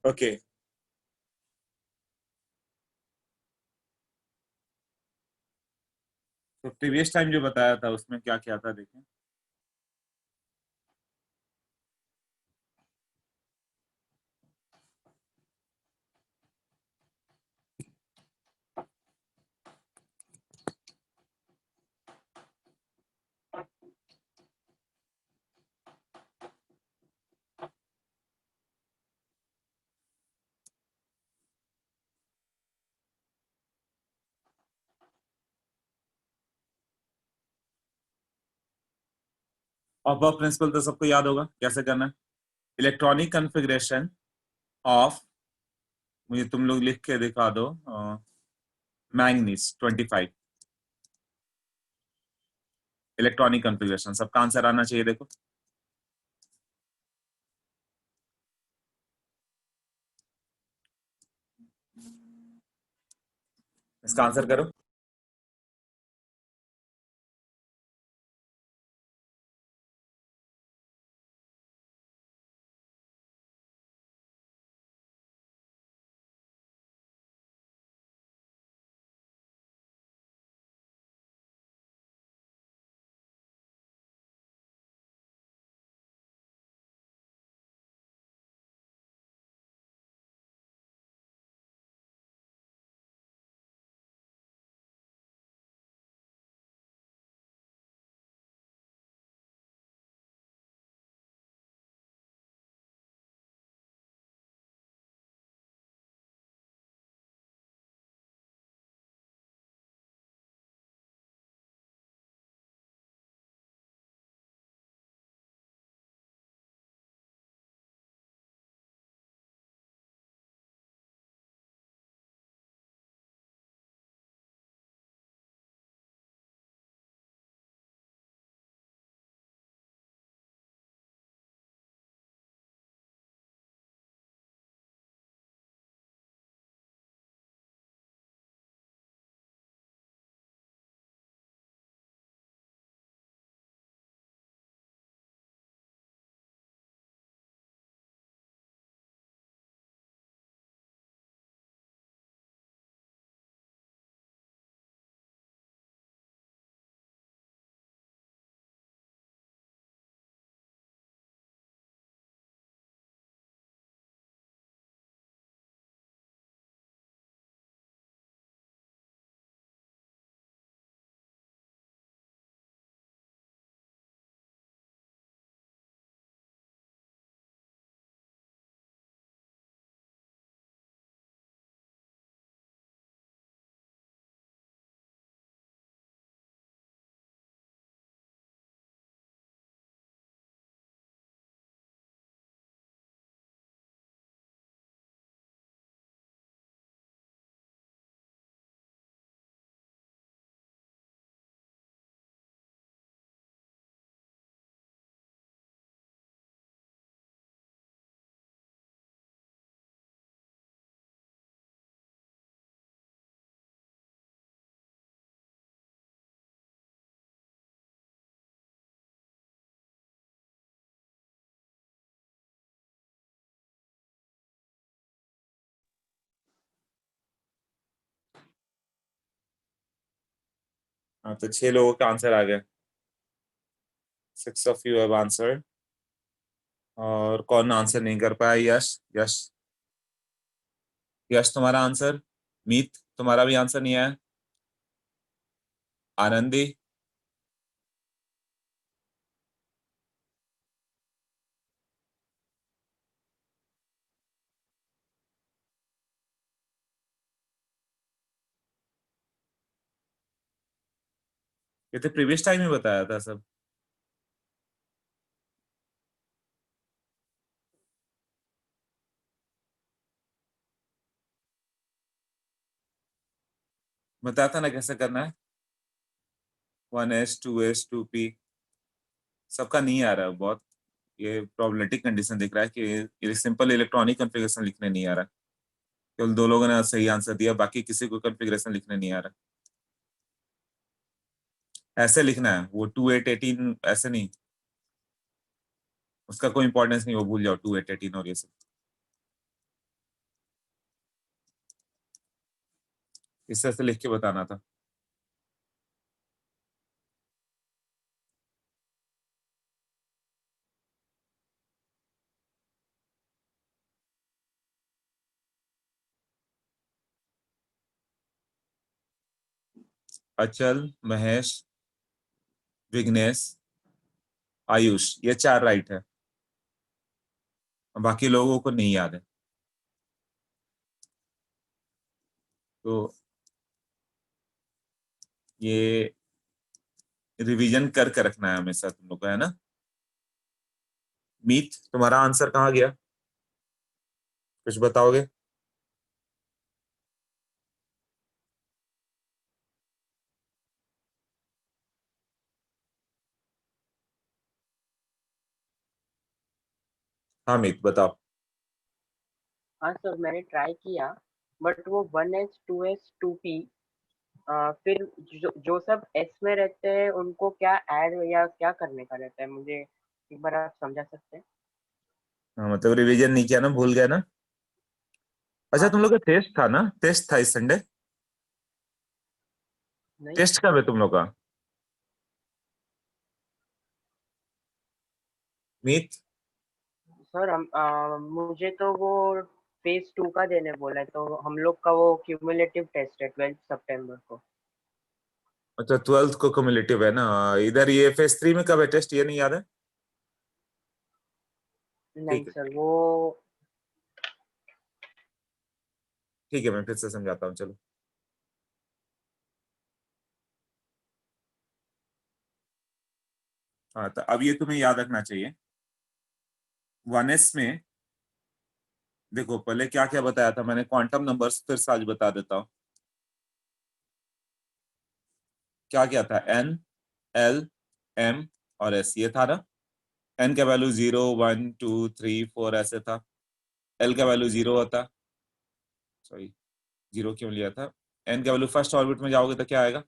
Okay. तो previous time जो बताया था उसमें क्या क्या था, देखें। ऑफ प्रिंसिपल तो सबको याद होगा कैसे करना है। इलेक्ट्रॉनिक कॉन्फ़िगरेशन ऑफ, मुझे तुम लोग लिख के दिखा दो। मैंगनीज 25। इलेक्ट्रॉनिक कॉन्फ़िगरेशन, सबका आंसर आना चाहिए, देखो। इसका आंसर करो। हाँ, तो 6 लोगों का आंसर आ गया। 6 ऑफ यू हैव आंसर। और कौन आंसर नहीं कर पाया? यश। यश, यश तुम्हारा आंसर। मीत, तुम्हारा भी आंसर नहीं आया। आनंदी। ये तो प्रीवियस टाइम ही बताया था सब। बताया था ना कैसे करना है। 1s 2s 2p। सबका नहीं आ रहा है बहुत। ये प्रॉब्लमेटिक कंडीशन दिख रहा है कि ये सिंपल इलेक्ट्रॉनिक कॉन्फ़िगरेशन लिखने नहीं आ रहा। केवल 2 लोगों ने सही आंसर दिया, बाकी किसी को कॉन्फ़िगरेशन लिखने नहीं आ रहा। ऐसे लिखना है, वो 2 8 18 ऐसे नहीं। उसका कोई इंपॉर्टेंस नहीं, वो भूल जाओ 2 8 18 और ये सब। इस तरह से लिख के बताना था। अचल, महेश, विघ्नेश, आयुष, ये 4 राइट है, बाकी लोगों को नहीं याद है। तो ये रिवीजन करके रखना है हमेशा तुम लोग को, है ना। मीत, तुम्हारा आंसर कहाँ गया, कुछ बताओगे? हाँ मीत बताओ। हाँ सर, मैंने ट्राई किया, बट वो 1s 2s 2p, फिर जो सब एस में रहते हैं उनको क्या ऐड या क्या करने का रहता है, मुझे एक बार आप समझा सकते हैं? हाँ, मतलब रिवीजन नहीं किया ना, भूल गए ना। अच्छा, हाँ तुम लोग सर। का टेस्ट था ना, टेस्ट था इस संडे। नहीं टेस्ट कब है तुम लोग का, मीत? सर, मुझे तो वो फेज 2 का देने बोला है, तो हम लोग का वो क्यूमुलेटिव टेस्ट है 12 सितंबर को। अच्छा, 12th को क्युमुलेटिव है ना। इधर ये फेज 3 में कब है टेस्ट, ये नहीं याद है। नहीं ठीक है, सर, वो ठीक है, मैं फिर से समझाता हूँ, चलो। हाँ, तो अब ये तुम्हें याद रखना चाहिए। 1s में देखो, पहले क्या क्या बताया था मैंने, क्वांटम नंबर्स फिर से आज बता देता हूँ। क्या क्या था, एन, एल, एम और एस, ये था ना। एन का वैल्यू 0 1 2 3 4 ऐसे था। एल का वैल्यू 0 होता, सॉरी 0 क्यों लिया था। एन का वैल्यू फर्स्ट ऑर्बिट में जाओगे तो क्या आएगा,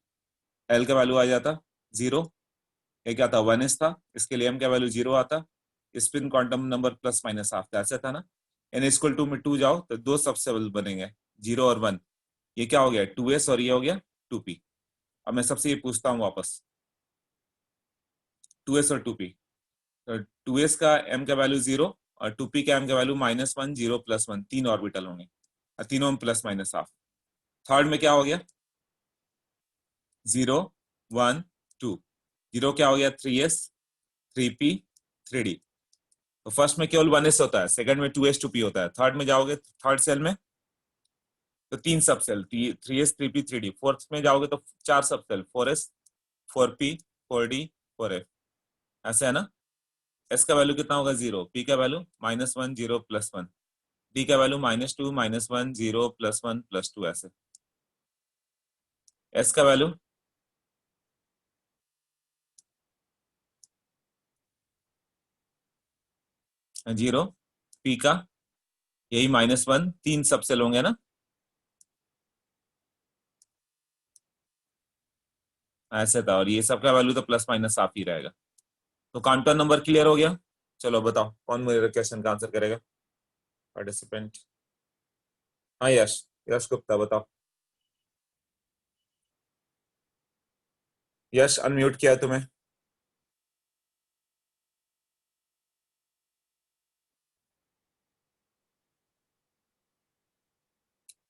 एल का वैल्यू आ जाता 0। ये क्या था, 1s था, इसके लिए एम का वैल्यू 0 आता। Spin quantum number plus minus half था, ऐसे था ना। एन इक्वल टू में 2 जाओ तो दो सबसेबल बनेंगे, 0 और 1। ये क्या हो गया, 2s, और ये हो गया 2p। अब मैं सबसे ये पूछता हूँ वापस, 2s और 2p, तो 2s का m का वैल्यू 0 और 2p का m का वैल्यू -1 0 +1, 3 ऑर्बिटल होंगे और तीनों में प्लस माइनस हाफ। थर्ड में क्या हो गया, 0 1 2, 0 क्या हो गया, 3s 3p 3d। तो फर्स्ट में केवल 1s होता है, सेकंड में 2s 2p होता है, थर्ड में जाओगे थर्ड सेल में तो 3 सब cell, 3s 3p 3d। Fourth में जाओगे तो 4 सब cell, 4s 4p 4d 4f, ऐसे है ना। एस का वैल्यू कितना होगा, 0, पी का वैल्यू -1 0 +1, डी का वैल्यू -2 -1 0 +1 +2, ऐसे। एस का वैल्यू 0, पी का यही -1, 3 सबसेल होंगे ना, ऐसे था। और ये सबका वैल्यू तो प्लस माइनस आप ही रहेगा। तो क्वांटम नंबर क्लियर हो गया। चलो बताओ, कौन मेरे क्वेश्चन का आंसर करेगा, पार्टिसिपेंट? हाँ यश, यश गुप्ता बताओ। यश, अनम्यूट किया है तुम्हें।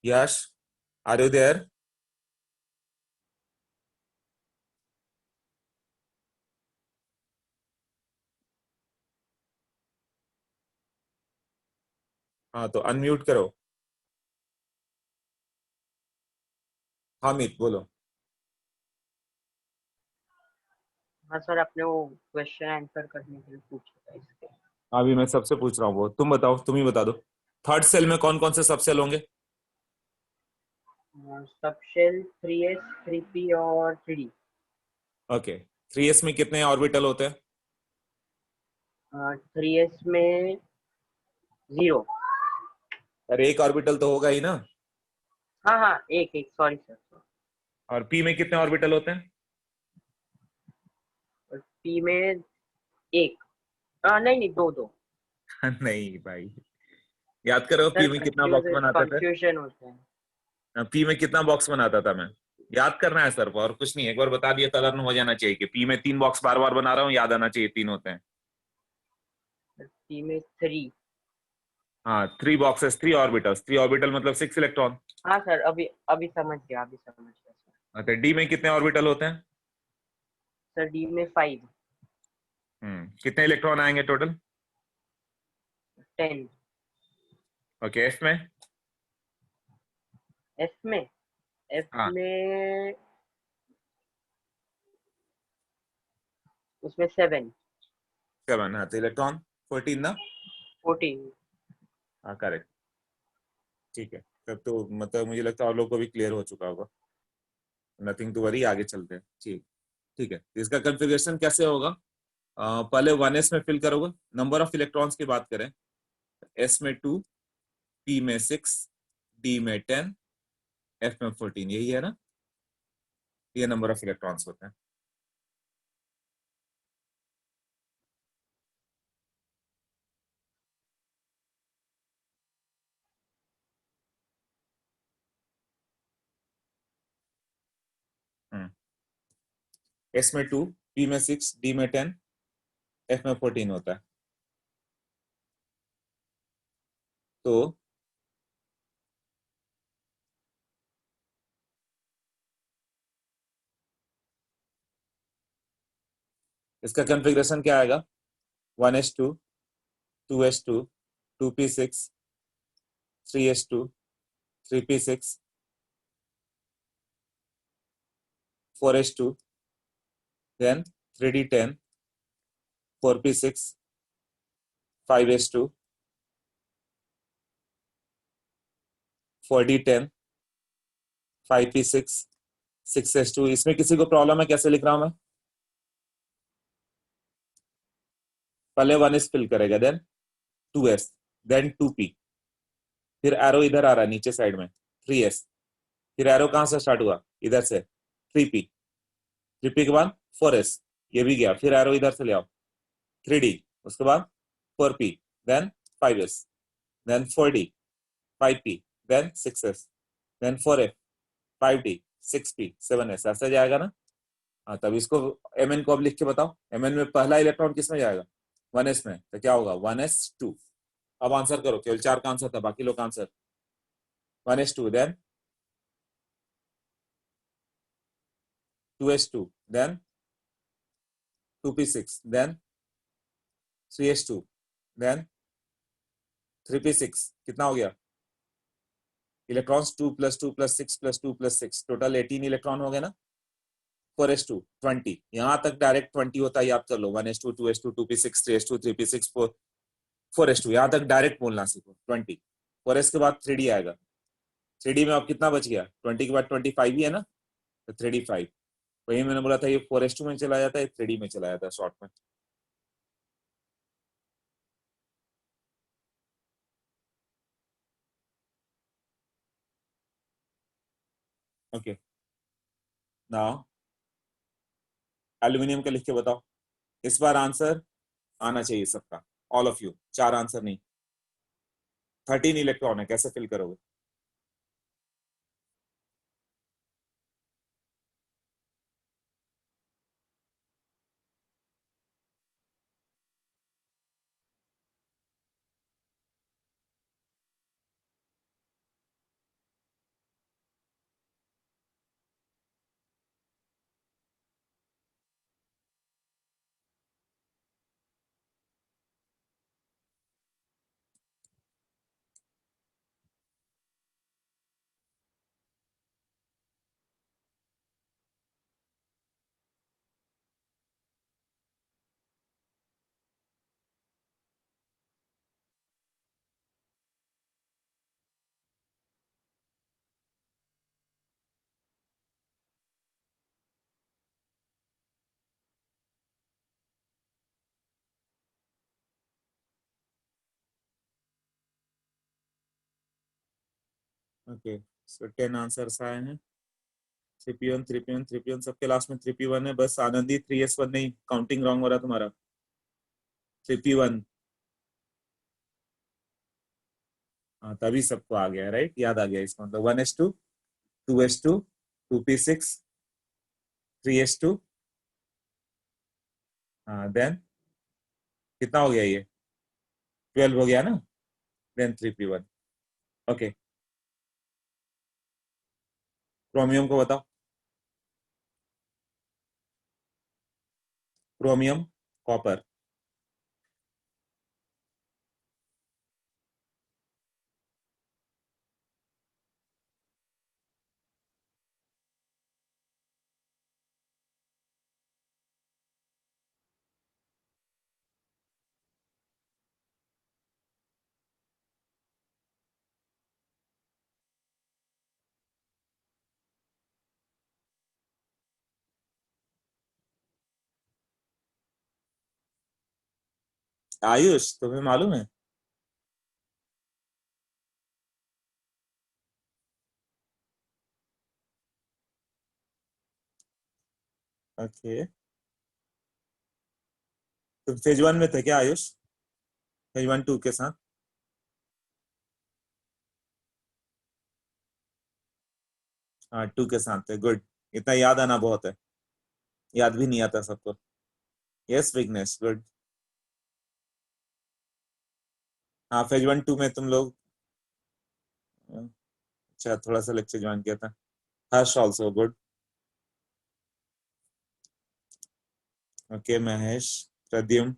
यश, आर यू देयर? हाँ, तो अनम्यूट करो। हाँ मीत बोलो। हाँ सर, आपने वो क्वेश्चन आंसर करने के लिए पूछा था इसके। अभी मैं सबसे पूछ रहा हूँ, वो तुम बताओ, तुम ही बता दो। थर्ड सेल में कौन कौन से सबसेल होंगे? सबशेल 3s 3p और 3d। ओके, 3s में कितने ऑर्बिटल होते हैं? 3s में 0। अरे एक ऑर्बिटल तो होगा ही ना। हाँ हाँ, एक एक, सॉरी सर। और पी में कितने ऑर्बिटल होते हैं? और p में एक, नहीं नहीं, दो दो। नहीं भाई, याद करो, पी सर में कितना कंफ्यूज बॉक्स बनाते थे। कंफ्यूजन होता है। पी में कितना बॉक्स बनाता था मैं, याद करना है सर को, और कुछ नहीं, एक बार बता दिया कलर में हो जाना चाहिए कि पी में 3 बॉक्स बार बार बना रहा हूँ, याद आना चाहिए 3 होते हैं। पी में 3। हाँ 3 बॉक्सेस 3 ऑर्बिटल्स, 3 ऑर्बिटल मतलब 6 इलेक्ट्रॉन। हाँ सर, अभी अभी समझ गया, अभी समझ गया सर। अच्छा डी में कितने ऑर्बिटल होते हैं? सर डी में 5। कितने इलेक्ट्रॉन आएंगे टोटल? 10। ओके एफ में? एफ में एफ हाँ में उसमें 7। 7, हाँ तो इलेक्ट्रॉन 14 ना। 14। हाँ करेक्ट, ठीक है। तब तो मतलब मुझे लगता है और लोगों को भी क्लियर हो चुका होगा, नथिंग टू वरी, आगे चलते हैं। ठीक, ठीक है। तो इसका कॉन्फ़िगरेशन कैसे होगा? पहले 1s में फिल करोगे, नंबर ऑफ इलेक्ट्रॉन्स की बात करें, एस में 2, पी में 6, डी में 10, एफ में 14, यही है ना, ये नंबर ऑफ इलेक्ट्रॉन्स होते हैं। एस में 2, पी में 6, डी में 10, एफ में 14 होता है। तो इसका कॉन्फ़िगरेशन क्या आएगा? 1s2, 2s2, 2p6, 3s2, 3p6, 4s2, then 3d10, 4p6, 5s2, 4d10, 5p6, 6s2। इसमें किसी को प्रॉब्लम है कैसे लिख रहा हूं मैं? पहले 1s फिल करेगा, देन 2s, देन 2p, फिर एरो इधर आ रहा है नीचे साइड में 3s, फिर एरो कहां से स्टार्ट हुआ? इधर से 3p, 3p के बाद 4s, ये भी गया, फिर एरो इधर से ले आओ 3d, उसके बाद 4p, then 5s, then 4d, 5p, then 6s, then 4f, 5d, 6p, 7s, ऐसा जाएगा ना? हाँ तब इसको mn को अब लिख के बताओ, mn में पहला इलेक्ट्रॉन किस में जाएगा? 1s में, तो क्या होगा? 1s2। अब आंसर करो, केवल 4 का आंसर था, बाकी लोग का answer 1s2, then 2s2, then 2p6, then 3s2, then 3p6, कितना हो गया? इलेक्ट्रॉन्स 2 + 2 + 6 + 2 + 6, टोटल 18 इलेक्ट्रॉन हो गए ना। 4s2 20, यहां तक डायरेक्ट 20 होता है, याद कर लो। 1s2, 2s2, 2p6, 3s2, 3p6, 4s2, यहां तक डायरेक्ट बोलना सीखो 20। 4s के बाद 3d आएगा, 3d में अब कितना बच गया? 20 के बाद 25 ही है ना, तो 3d5। वही मैंने बोला था, ये 4s2 में चला जाता है, 3d में चला जाता है शॉर्ट में। ओके नाउ एल्यूमिनियम का लिख के बताओ। इस बार आंसर आना चाहिए सबका, ऑल ऑफ यू, 4 आंसर नहीं। 13 इलेक्ट्रॉन है, कैसे फिल करोगे? ओके सो 10 आंसर्स आए हैं। 3p1, 3p1, 3p1, सबके लास्ट में 3p1 है, बस आनंदी 3s1 नहीं, काउंटिंग रॉन्ग हो रहा तुम्हारा। 3p1, हाँ तभी सबको आ गया राइट, याद आ गया इसका मतलब। 1s2, 2s2, 2p6, 3s2, हाँ देन कितना हो गया ये 12 हो गया ना, देन 3p1। ओके, क्रोमियम को बताओ, क्रोमियम कॉपर। आयुष तुम्हें मालूम है? ओके, तुम फेज 1 में थे क्या आयुष? फेज 1 2 के साथ? हाँ 2 के साथ थे, गुड। इतना याद आना बहुत है, याद भी नहीं आता सबको। Yes Vighnesh, good. हाँ फेज 1 2 में तुम लोग, अच्छा थोड़ा सा लेक्चर ज्वाइन किया था। Harsh also good. Okay Mahesh, Pradyum,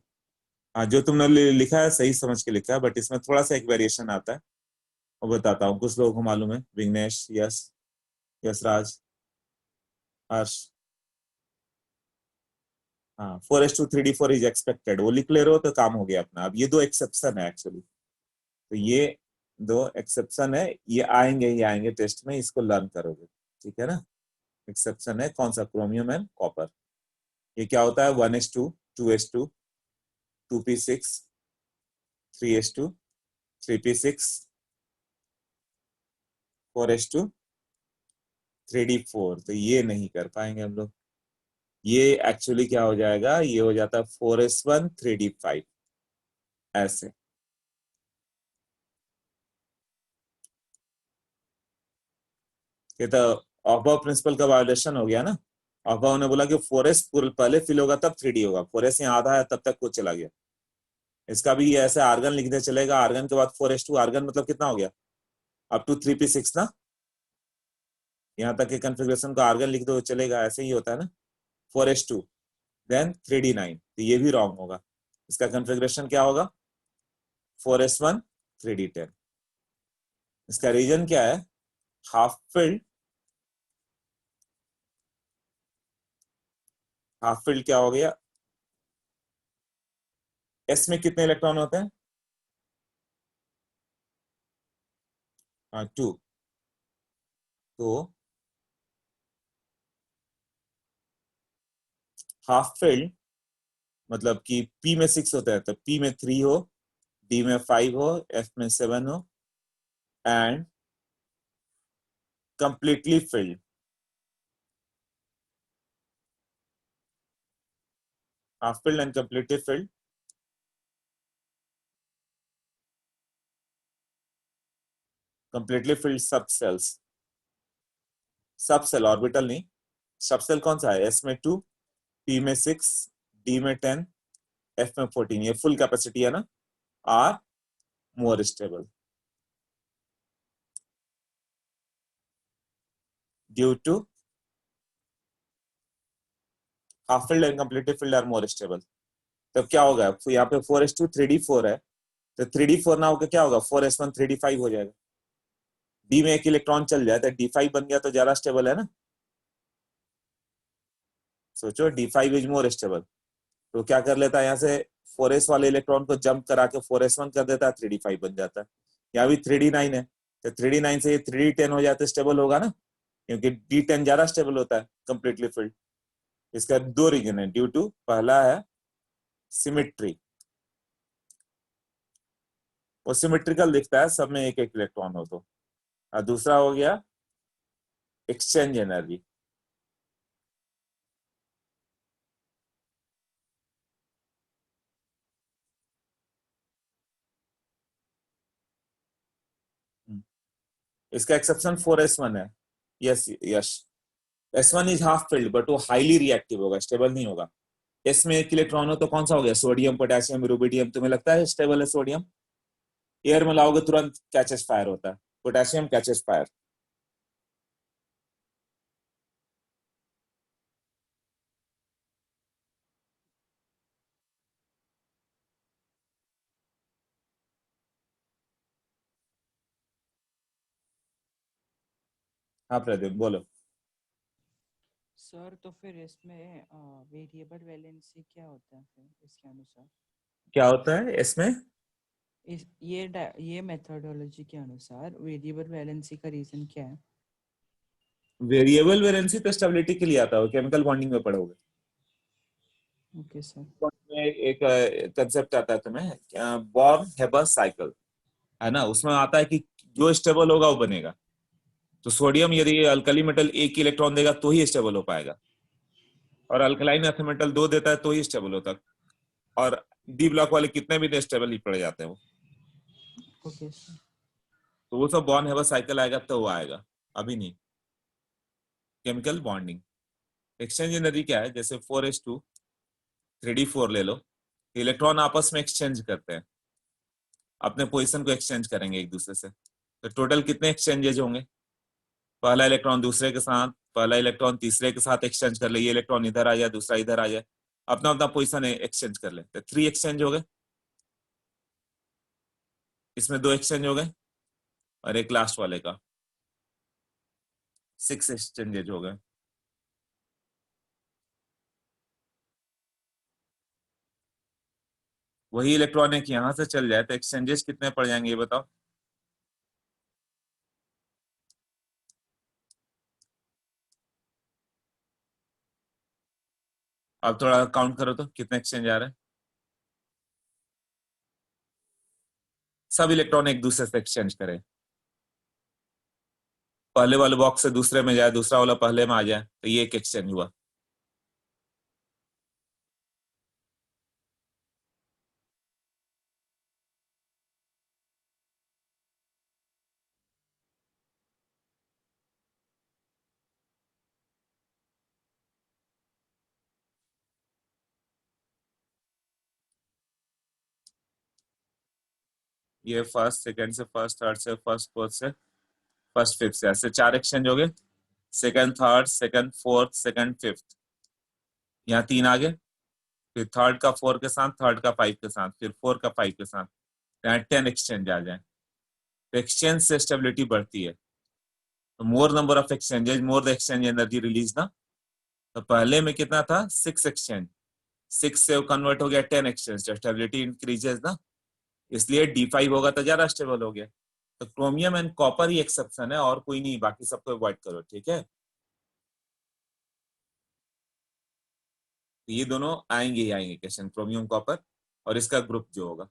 हाँ जो तुमने लिखा है सही समझ के लिखा है, बट इसमें थोड़ा सा एक वेरिएशन आता है, वो बताता हूँ, कुछ लोगों को मालूम है। विघ्नेश, यस, यशराज, हर्ष, हाँ 4:3D4 इज एक्सपेक्टेड, वो लिख ले रहे हो तो काम हो गया अपना। अब ये दो एक्सेप्शन है एक्चुअली, तो ये दो एक्सेप्शन है, ये आएंगे ही आएंगे टेस्ट में, इसको लर्न करोगे, ठीक है ना। एक्सेप्शन है कौन सा, क्रोमियम एंड कॉपर। ये क्या होता है, 1s2, 2s2, 2p6, 3s2, 3p6, 4s2, 3d4, तो ये नहीं कर पाएंगे हम लोग। ये एक्चुअली क्या हो जाएगा, ये हो जाता है 4s1, 3d5 ऐसे। ये तो ऑफ प्रिंसिपल का वायोलेशन हो गया ना। ऑफ ने बोला कि 4s पहले फिल होगा तब 3d होगा, 4s यहाँ आधा है तब तक वो चला गया। इसका भी ये ऐसे आर्गन लिखने चलेगा, आर्गन के बाद 4s2, आर्गन मतलब कितना हो गया, अप टू 3p6 ना, यहाँ तक के कन्फिग्रेशन को आर्गन लिख दो चलेगा, ऐसे ही होता है ना। 4s2 देन 3d9, तो ये भी रॉन्ग होगा। इसका कन्फिग्रेशन क्या होगा, 4s1, 3d10। इसका रीजन क्या है, हाफ फिल्ड। हाफ फील्ड क्या हो गया, एस में कितने इलेक्ट्रॉन होते हैं, 2। तो हाफ फील्ड मतलब कि पी में 6 होता है, तो पी में 3 हो, डी में 5 हो, एफ में 7 हो, and completely field. Half filled and completely field, completely filled सब सेल्स, सब सेल, ऑर्बिटल नहीं। सब सेल कौन सा है, एस में 2, पी में 6, डी में 10, एफ में 14, ये फुल कैपेसिटी है ना, are more stable due to half filled and completely filled are more stable. तब क्या होगा, तो यहाँ पे 4s2 3d4 है, तो 3d4 ना होकर क्या होगा, 4s1 3d5 हो जाएगा। डी में एक इलेक्ट्रॉन चल जाए तो d5 बन गया, तो ज्यादा स्टेबल है ना। सोचो d5 इज मोर स्टेबल, तो क्या कर लेता है यहाँ से, 4s वाले इलेक्ट्रॉन को जंप करा के 4s1 कर देता है, 3d5 बन जाता है। यहाँ भी 3d9 है, तो 3d9 से ये 3d10 हो जाता है, स्टेबल होगा ना, क्योंकि d10 ज्यादा स्टेबल होता है कंप्लीटली फिल्ड। इसका दो रीजन है, ड्यू टू, पहला है सिमिट्री, वो सिमेट्रिकल दिखता है, सब में एक एक इलेक्ट्रॉन हो तो। और दूसरा हो गया एक्सचेंज एनर्जी। इसका एक्सेप्शन 4s1 है, yes yes, S1 is half filled but वो हाईली रिएक्टिव होगा, स्टेबल नहीं होगा। एस में एक इलेक्ट्रॉन हो तो कौन सा हो गया, सोडियम पोटेशियम रुबिडियम। तुम्हें लगता है स्टेबल है सोडियम? एयर में लाओगे तुरंत कैचेस फायर होता है, पोटेशियम कैचेस फायर। हाँ प्रदीप बोलो। सर तो फिर इसमें वेरिएबल वैलेंसी क्या होता है फिर इसके अनुसार? क्या होता है इसमें? ये मेथोडोलॉजी के अनुसार वेरिएबल वैलेंसी का रीजन क्या है? वेरिएबल वेलेंसी तो स्टेबिलिटी के लिए आता है, केमिकल बॉन्डिंग में पढ़ोगे। Okay sir. में एक कंसेप्ट आता है तुम्हें, बॉर्न हेबर साइकिल, है ना, उसमें आता है कि जो स्टेबल होगा वो बनेगा। तो सोडियम यदि अल्कली मेटल एक इलेक्ट्रॉन देगा तो ही स्टेबल हो पाएगा, और अल्कलाइन अर्थ मेटल दो देता है तो ही स्टेबल होता है। और डी ब्लॉक वाले कितने भी स्टेबल ही पड़ जाते हैं वो। Okay sir. तो वो सब बॉर्न हेबर साइकिल आएगा तो वो आएगा, अभी नहीं। केमिकल बॉन्डिंग एक्सचेंज एनर्जी क्या है, जैसे 4s2 3d4 ले लो, इलेक्ट्रॉन आपस में एक्सचेंज करते हैं, अपने पोजीशन को एक्सचेंज करेंगे एक दूसरे से। तो टोटल कितने एक्सचेंजेज होंगे? पहला इलेक्ट्रॉन दूसरे के साथ, पहला इलेक्ट्रॉन तीसरे के साथ एक्सचेंज कर ले, ये इलेक्ट्रॉन इधर आ जाए, दूसरा इधर आ जाए, अपना अपना पोजीशन एक्सचेंज कर ले, तो 3 एक्सचेंज हो गए। इसमें 2 एक्सचेंज हो गए, और एक लास्ट वाले का 6 एक्सचेंजेज हो गए। वही इलेक्ट्रॉन एक यहां से चल जाए तो एक्सचेंजेस कितने पड़ जाएंगे ये बताओ। अब थोड़ा काउंट करो तो कितने एक्सचेंज आ रहे हैं। सब इलेक्ट्रॉन एक दूसरे से एक्सचेंज करें, पहले वाले बॉक्स से दूसरे में जाए, दूसरा वाला पहले में आ जाए, तो ये एक एक्सचेंज हुआ। ये फर्स्ट सेकंड से फर्स्ट, थर्ड से फर्स्ट, फोर्थ से फर्स्ट, फिफ्थ से, ऐसे 4 एक्सचेंज हो गए। Second third, second fourth, second fifth, यहाँ 3 आ गए। फिर थर्ड का 4 के साथ, थर्ड का 5 के साथ, फिर 4 का 5 के साथ, यहाँ 10 एक्सचेंज आ जाए। तो एक्सचेंज से स्टेबिलिटी बढ़ती है। तो मोर number of exchanges more the exchange energy release ना। तो पहले में कितना था, 6 एक्सचेंज, 6 से कन्वर्ट हो गया 10 एक्सचेंज, स्टेबिलिटी इंक्रीजेस ना, इसलिए D5 होगा तो ज्यादा स्टेबल हो गया। तो chromium and copper he exception है, और कोई नहीं, बाकी सबको अवॉइड करो, ठीक है। तो ये दोनों आएंगे ही आएंगे क्वेश्चन, क्रोमियम कॉपर और इसका ग्रुप जो होगा।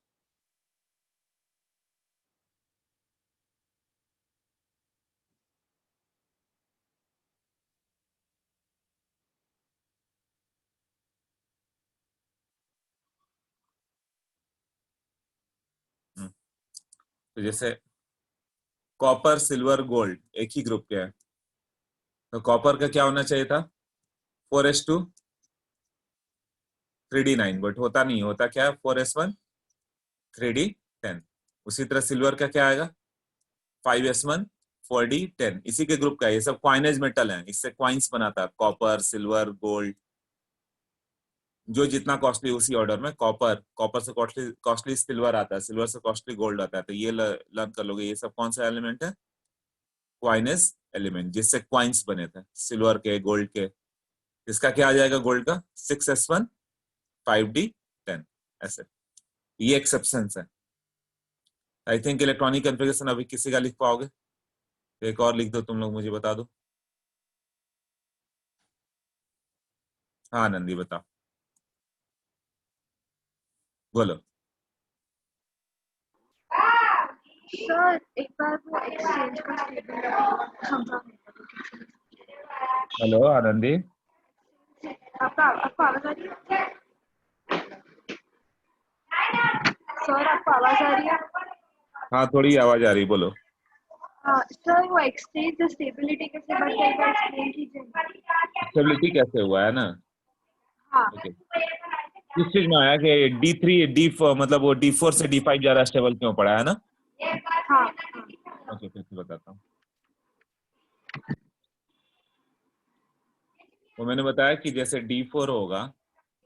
तो जैसे कॉपर सिल्वर गोल्ड एक ही ग्रुप के हैं, तो कॉपर का क्या होना चाहिए था, 4s2 3d9, बट होता नहीं, होता क्या है, 4s1 3d10। उसी तरह सिल्वर का क्या आएगा, 5s1 4d10, इसी के ग्रुप का है। ये सब क्वाइनेज मेटल है, इससे क्वाइंस बनाता है, कॉपर सिल्वर गोल्ड, जो जितना कॉस्टली उसी ऑर्डर में। कॉपर, कॉपर से कॉस्टली कॉस्टली सिल्वर आता है, सिल्वर से कॉस्टली गोल्ड आता है। तो ये लर्न कर लोगे, ये सब कौन सा एलिमेंट है, क्वाइनेस एलिमेंट, जिससे क्वाइंस बने थे सिल्वर के गोल्ड के। इसका क्या आ जाएगा गोल्ड का, 6s1 5d10, ऐसे। ये एक्सेप्शन है। आई थिंक इलेक्ट्रॉनिक कॉन्फ़िगरेशन अभी किसी का लिख पाओगे, एक और लिख दो तुम लोग, मुझे बता दो। हाँ नंदी बताओ, बोलो। सर एक बार वो एक्सचेंज का स्टेटमेंट समझा नहीं। हेलो आनंदी। आपको आवाज आ रही है? सर आपको आवाज आ रही है? हाँ थोड़ी आवाज आ रही, बोलो। सर वो एक्सचेंज स्टेबिलिटी कैसे बढ़ता है एक बार एक्सप्लेन कीजिए। स्टेबिलिटी कैसे हुआ है ना। हाँ ओके, किस चीज में आया कि D3 मतलब वो D4 से D5 ज्यादा स्टेबल क्यों पड़ा है ना। हाँ ओके, फिर से बताता हूँ। वो मैंने बताया कि जैसे D4 होगा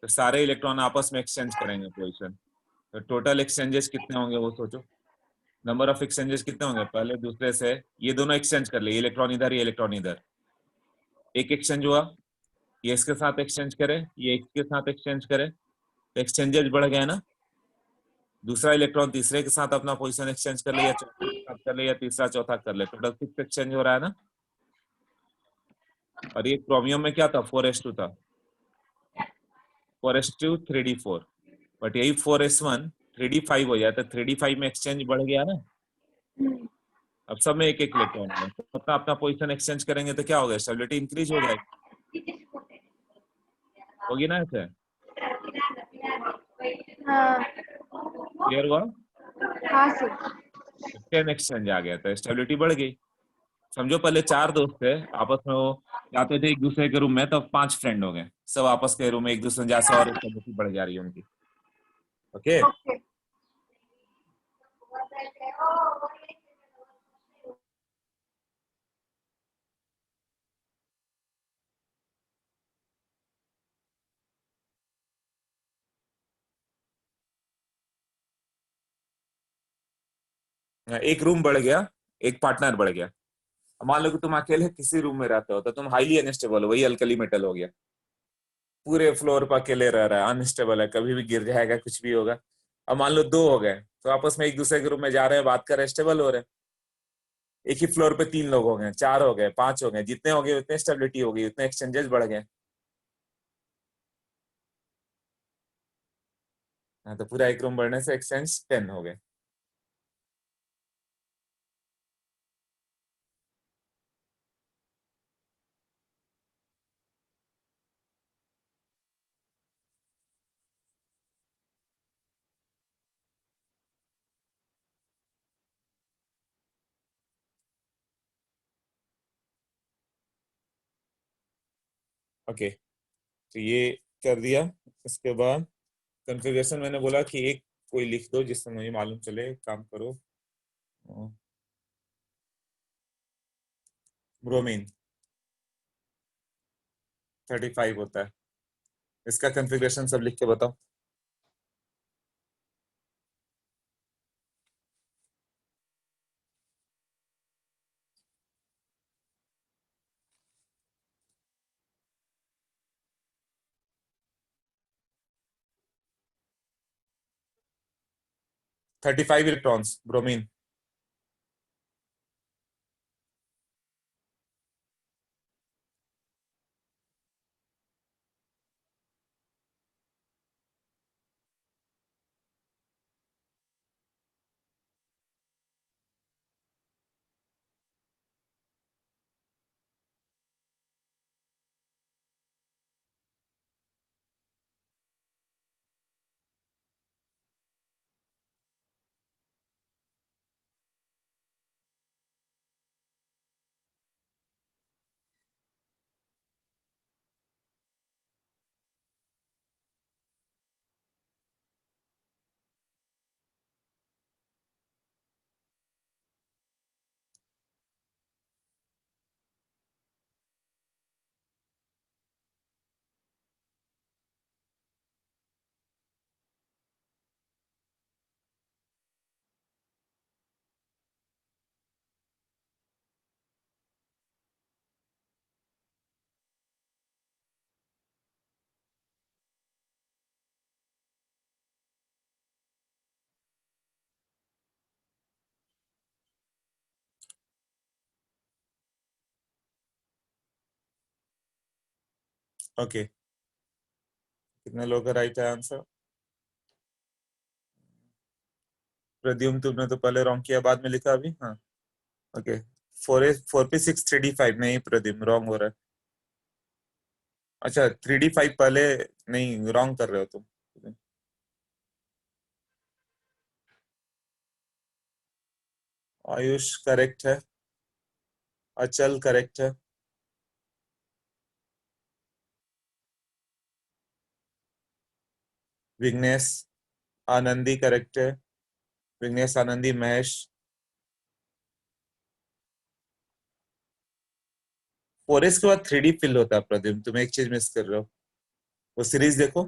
तो सारे इलेक्ट्रॉन आपस में एक्सचेंज करेंगे पोजीशन, तो टोटल एक्सचेंजेस कितने होंगे वो सोचो। नंबर ऑफ एक्सचेंजेस कितने होंगे, पहले दूसरे से ये दोनों एक्सचेंज कर ले, ये इलेक्ट्रॉन इधर, ये इलेक्ट्रॉन इधर, एक एक्सचेंज हुआ, ये इसके साथ एक्सचेंज करे, ये इसके साथ एक्सचेंज करे, एक्सचेंजेस बढ़ गए ना। दूसरा इलेक्ट्रॉन तीसरे के साथ अपना पोजीशन एक्सचेंज कर ले, या चौथे के साथ कर ले, या तीसरा चौथा कर ले, टोटल 6 एक्सचेंज हो रहा है ना। और ये क्रोमियम में क्या था, 4s2 था, 4s2 3d4, बट यही 4s1 3d5 हो जाता है, 3d5 में एक्सचेंज बढ़ गया ना। अब सब में एक एक इलेक्ट्रॉन है, तो अपना अपना पोजीशन एक्सचेंज करेंगे तो क्या होगा, स्टेबिलिटी इंक्रीज हो जाएगी, होगी ना ऐसे। हाँ क्लियर हुआ। हाँ सर 10 एक्सचेंज आ गया तो स्टेबिलिटी बढ़ गई। समझो पहले 4 दोस्त थे, आपस में वो जाते थे एक दूसरे के रूम में, तो 5 फ्रेंड हो गए, सब आपस के रूम में एक दूसरे जैसे, और स्टेबिलिटी बढ़ जा रही है उनकी। ओके, ओके एक रूम बढ़ गया, एक पार्टनर बढ़ गया। अब मान लो कि तुम अकेले किसी रूम में रहते हो तो तुम हाईली अनस्टेबल हो, वही अल्कली मेटल हो गया, पूरे फ्लोर पर अकेले रह रहा है, अनस्टेबल है, कभी भी गिर जाएगा, कुछ भी होगा। अब मान लो 2 हो गए, तो आपस में एक दूसरे के रूम में जा रहे हैं, बात कर रहे हैं, स्टेबल हो रहे हैं। एक ही फ्लोर पे 3 लोग हो गए, 4 हो गए, 5 हो गए, जितने हो गए उतने स्टेबिलिटी हो गई, उतने एक्सचेंजेस बढ़ गए। हाँ, तो पूरा एक रूम बढ़ने से एक्सचेंज 10 हो गए। ओके, तो ये कर दिया। इसके बाद कॉन्फ़िगरेशन मैंने बोला कि एक कोई लिख दो जिससे मुझे मालूम चले, काम करो। ब्रोमीन 35 होता है, इसका कॉन्फ़िगरेशन सब लिख के बताओ। Thirty five electrons bromine. Okay, कितने लोग का राइट है आंसर। प्रद्युम्न तुमने तो पहले रॉन्ग किया, बाद में लिखा अभी। हाँ, ओके। 4p6 3d5 नहीं, प्रद्युम्न रॉन्ग हो रहा है। अच्छा, 3d5 पहले, नहीं रॉन्ग कर रहे हो तुम। आयुष करेक्ट है, अचल करेक्ट है। विघ्नेश आनंदी करेक्ट है। विघ्नेश आनंदी महेश। 4s के बाद 3D फिल होता है प्रद्युम्न, तुम एक चीज मिस कर रहे हो, वो सीरीज देखो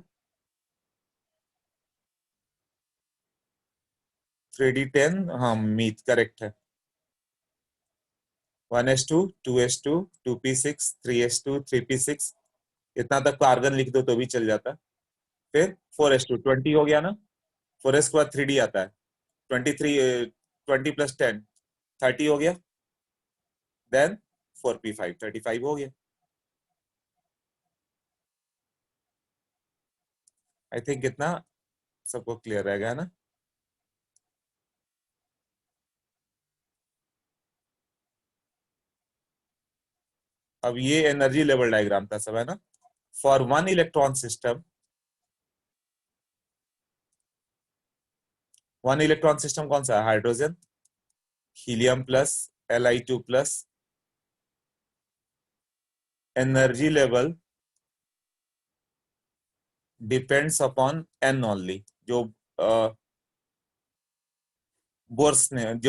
3D10। हाँ मीत करेक्ट है। 1s2 2s2 2p6 3s2 3p6 इतना तक तो आर्गन लिख दो तो भी चल जाता। फिर 4s2 20 हो गया ना। 4s के बाद 3D आता है 23 20 + 10 30 हो गया। देन 4p5 35 हो गया। आई थिंक इतना सबको क्लियर रहेगा ना। अब ये एनर्जी लेवल डायग्राम था सब, है ना। For one electron system, one electron system कौन सा है? Hydrogen, helium plus, Li2 plus. Energy level depends upon n only, जो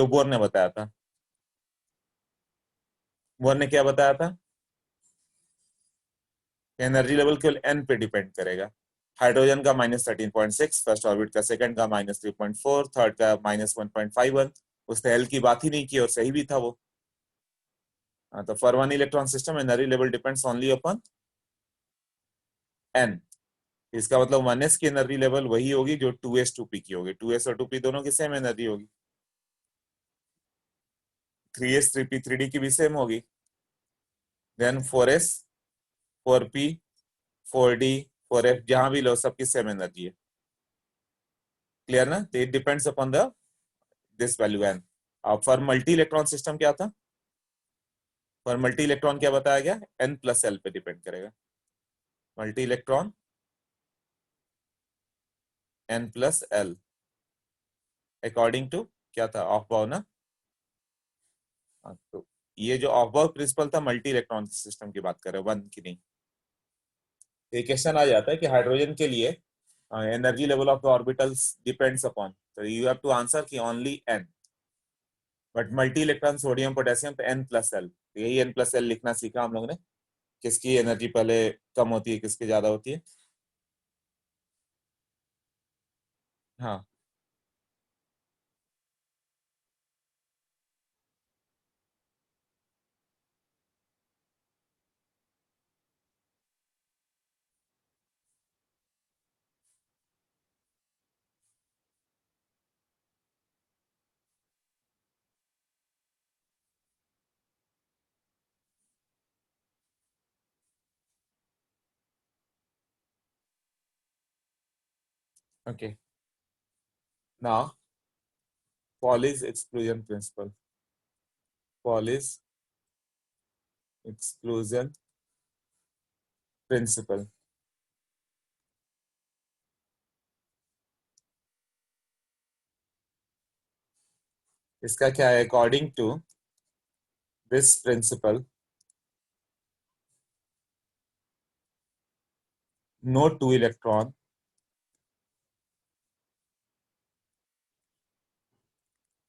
बोर ने बताया था। बोर ने क्या बताया था? एनर्जी लेवल केवल n पे डिपेंड करेगा। हाइड्रोजन का -13.6, फर्स्ट ऑर्बिट का, सेकंड का -3.4, थर्ड का -1.51। उसने एल की बात ही नहीं की और सही भी था वो। तो for one electron system energy level depends only upon n। इसका मतलब 1s की एनर्जी लेवल वही होगी जो 2s 2p की होगी। 2s और 2p दोनों की सेम एनर्जी होगी। 3s 3p 3d की भी सेम होगी। Then 4s 4p 4d 4f जहां भी लो सबकी सेम एनर्जी है। क्लियर ना? तो it depends upon the this value n। अब फॉर मल्टी इलेक्ट्रॉन सिस्टम क्या था? फॉर मल्टी इलेक्ट्रॉन क्या बताया गया? n + l पे डिपेंड करेगा। Multi electron n + l according to क्या था? ऑफ-बाउ ना। तो ये जो ऑफ-बाउ प्रिंसिपल था मल्टी इलेक्ट्रॉन सिस्टम की बात कर रहे हैं, वन की नहीं। एक क्वेश्चन आ जाता है कि हाइड्रोजन के लिए energy level of the orbitals depends upon, तो यू हैव टू आंसर कि only n। But multi electron sodium potassium तो n + l, यही n + l लिखना सीखा हम लोग ने। किसकी एनर्जी पहले कम होती है, किसकी ज्यादा होती है। हाँ okay. Now Pauli's exclusion principle। Pauli's exclusion principle। इसका क्या है? According to this principle, no two electron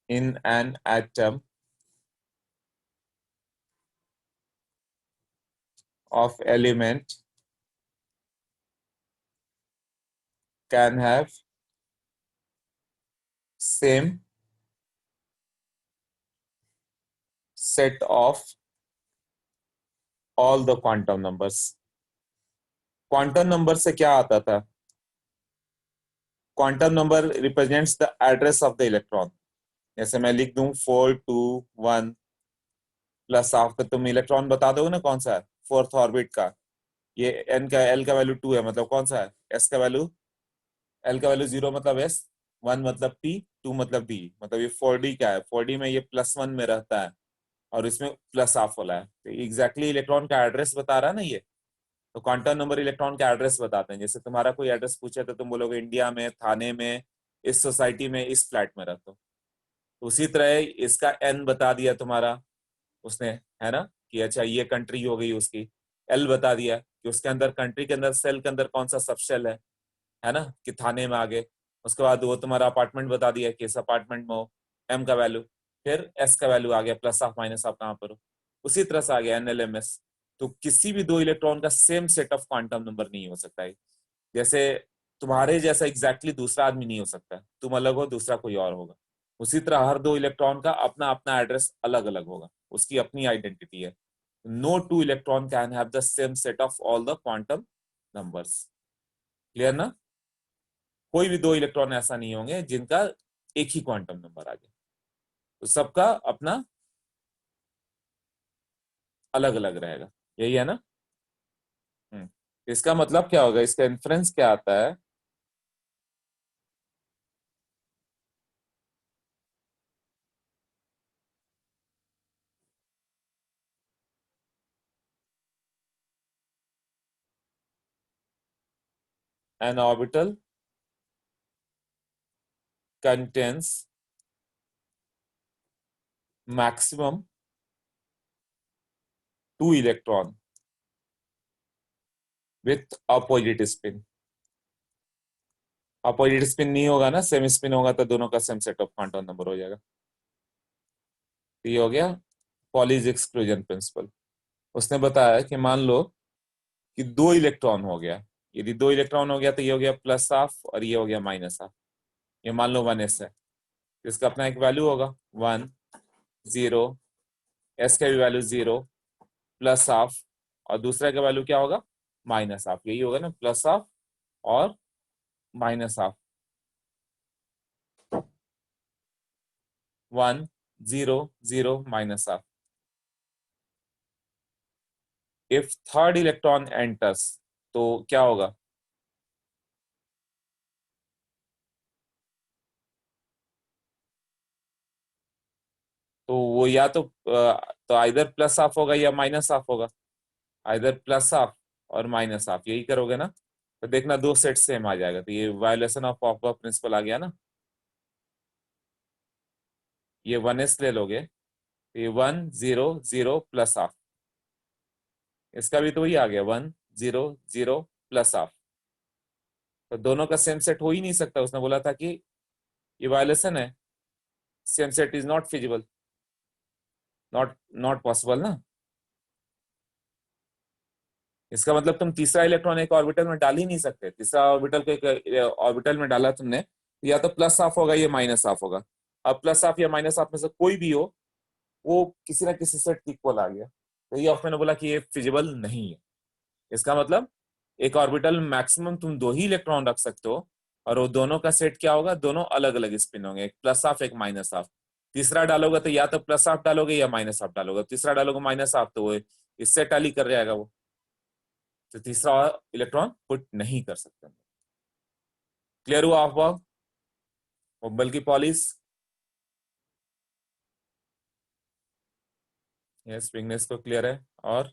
in an atom of element can have same set of all the quantum numbers। Quantum number से क्या आता था? Quantum number represents the address of the electron. जैसे मैं लिख दूं 421 plus after, तुम electron बता दोगे ना कौन सा है, फोर्थ ऑर्बिट का। ये n का, l का वैल्यू 2 है, मतलब कौन सा है? s का वैल्यू, l का वैल्यू 0 मतलब s, 1 मतलब p, 2 मतलब d, मतलब ये 4d का है। 4d में ये +1 में रहता है और इसमें प्लस हाफ वाला है, तो एग्जैक्टली इलेक्ट्रॉन का एड्रेस बता रहा है ना ये। तो क्वांटम नंबर इलेक्ट्रॉन का एड्रेस बताते हैं। जैसे तुम्हारा कोई एड्रेस पूछे तो तुम बोलोगे इंडिया में, थाने में, इस सोसाइटी में, इस फ्लैट में रहते हो। उसी तरह इसका n बता दिया तुम्हारा, उसने, है ना, कि अच्छा ये कंट्री हो गई उसकी, एल बता दिया कि उसके अंदर, कंट्री के अंदर, सेल के अंदर कौन सा सब शेल है ना, कि थाने में आगे। उसके बाद वो तुम्हारा अपार्टमेंट बता दिया कि इस अपार्टमेंट में हो, एम का वैल्यू, फिर एस का वैल्यू आ गया, प्लस ऑफ माइनस ऑफ कहाँ पर हो। उसी तरह से आ गया एनएलएमएस। तो किसी भी दो इलेक्ट्रॉन का same set of quantum number नहीं हो सकता है। जैसे तुम्हारे जैसा एग्जैक्टली दूसरा आदमी नहीं हो सकता, तुम अलग हो, दूसरा कोई और होगा। उसी तरह हर दो इलेक्ट्रॉन का अपना अपना एड्रेस अलग अलग होगा, उसकी अपनी आइडेंटिटी है। No two electron can have the same set of all the quantum numbers. Clear ना? कोई भी दो इलेक्ट्रॉन ऐसा नहीं होंगे जिनका एक ही क्वांटम नंबर आ जाए, तो सबका अपना अलग अलग रहेगा। यही है ना? इसका मतलब क्या होगा, इसका इन्फ्रेंस क्या आता है? An orbital contains maximum 2 electron with opposite spin. Opposite spin नहीं होगा ना, सेम स्पिन होगा तो दोनों का same set of quantum number हो जाएगा। ये हो गया पॉलीज एक्सक्लूजन प्रिंसिपल। उसने बताया कि मान लो कि दो इलेक्ट्रॉन हो गया, यदि दो इलेक्ट्रॉन हो गया तो ये हो गया प्लस हाफ और ये हो गया माइनस हाफ। ये मान लो 1s है, इसका अपना एक वैल्यू होगा 1 0, s का भी वैल्यू 0, प्लस हाफ, और दूसरा का वैल्यू क्या होगा, माइनस हाफ। यही होगा ना, प्लस हाफ और minus half. 1 0 0 minus half. If third electron enters तो क्या होगा, तो वो या तो आइदर प्लस हाफ होगा या माइनस हाफ होगा, आइदर प्लस हाफ और माइनस हाफ। यही करोगे ना, तो देखना दो सेट सेम आ जाएगा। तो ये वायोलेशन ऑफ पॉपअ प्रिंसिपल आ गया ना। ये 1s ले लोगे तो ये 1 0 0 प्लस हाफ, इसका भी तो वही आ गया 1 0 0 प्लस हाफ। तो दोनों का सेम सेट हो ही नहीं सकता, उसने बोला था कि ये वायोलेशन है, same set is not feasible, not not possible ना। इसका मतलब तुम तीसरा इलेक्ट्रॉन एक ऑर्बिटल में डाल ही नहीं सकते। तीसरा ऑर्बिटल को एक ऑर्बिटल में डाला तुमने, या तो प्लस हाफ होगा या माइनस हाफ होगा। अब प्लस हाफ या माइनस हाफ में से कोई भी हो, वो किसी ना किसी सेट इक्वल आ गया, तो ये मैंने बोला कि ये फिजिबल नहीं है। इसका मतलब एक ऑर्बिटल मैक्सिमम तुम दो ही इलेक्ट्रॉन रख सकते हो, और वो दोनों का सेट क्या होगा, दोनों अलग अलग स्पिन होंगे, एक प्लस हाफ एक माइनस हाफ। तीसरा डालोगे तो या तो प्लस हाफ डालोगे या माइनस हाफ डालोगे, तीसरा डालोगे माइनस हाफ तो वो इससे टैली कर जाएगा वो, तो तीसरा इलेक्ट्रॉन पुट नहीं कर सकते। क्लियर हुआ अफवाह? मुब्बल की पॉलिस, यस, विग्नेश को क्लियर है। और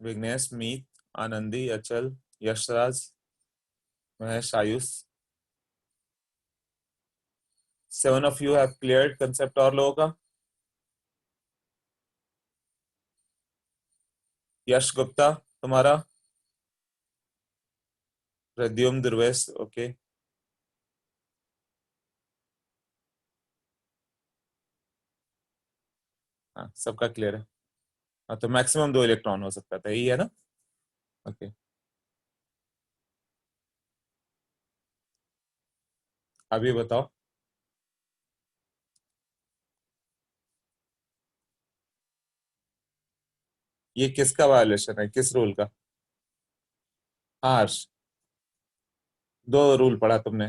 विग्नेश, मीत, आनंदी, अचल, Yashraj, Mahesh, Ayush, 7 of you have cleared concept और लोगों का? यश गुप्ता तुम्हारा, प्रद्युम, दुर्वेश, ओके। हाँ, सबका क्लियर है। हाँ, तो मैक्सिमम दो इलेक्ट्रॉन हो सकता था, यही है ना? ओके, अभी बताओ ये किसका वायोलेशन है, किस रूल का? हाँ हर्ष, दो रूल पढ़ा तुमने।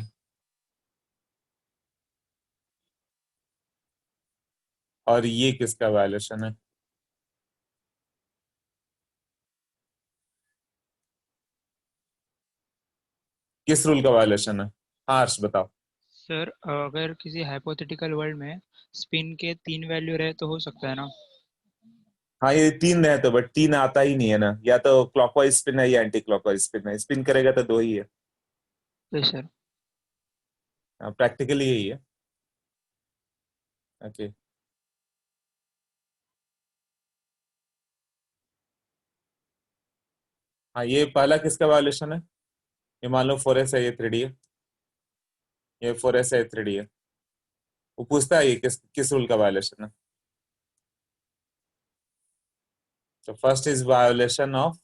और ये किसका वायोलेशन है? किस रूल का वायोलेशन है? हाँ हर्ष बताओ। सर अगर किसी हाइपोथेटिकल वर्ल्ड में स्पिन के 3 वैल्यू रहे तो हो सकता है ना? हाँ, ये 3 है तो, बट 3 आता ही नहीं है ना, या तो क्लॉकवाइज स्पिन है या एंटी क्लॉकवाइज स्पिन है, स्पिन करेगा तो दो ही है। Yes sir. प्रैक्टिकली यही है। ओके, हाँ ये पहला किसका वायोलेशन है? ये मान लो 4s है, ये 3d है, ये 4s है, 3d है। वो पूछता है ये किस किस रूल का वायोलेशन है। तो first is violation of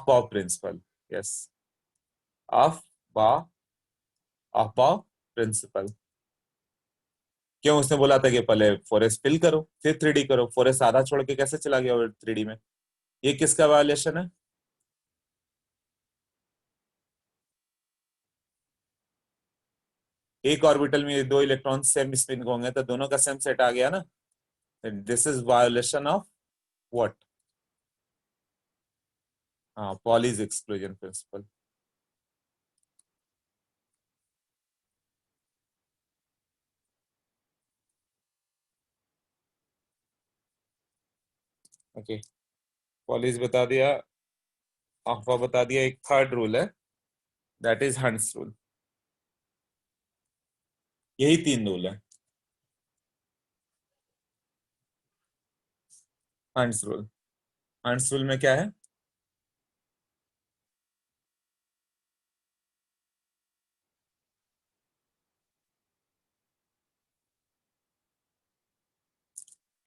Pauli principle. Yes, of Pauli, of Pauli principle. क्यों? उसने बोला था कि पहले 4s फिल करो फिर 3d करो, 4s आधा छोड़ के कैसे चला गया 3d में? ये किसका वायोलेशन है? एक ऑर्बिटल में दो इलेक्ट्रॉन सेम स्पिन को होंगे तो दोनों का सेम सेट आ गया ना। This is violation of what? हाँ, Pauli's exclusion principle. Okay, Pauli's बता दिया, अफवा बता दिया। एक थर्ड रूल है, दैट इज हंट्स रूल। यही तीन रूल है। हंट्स रूल, हंट्स रूल में क्या है?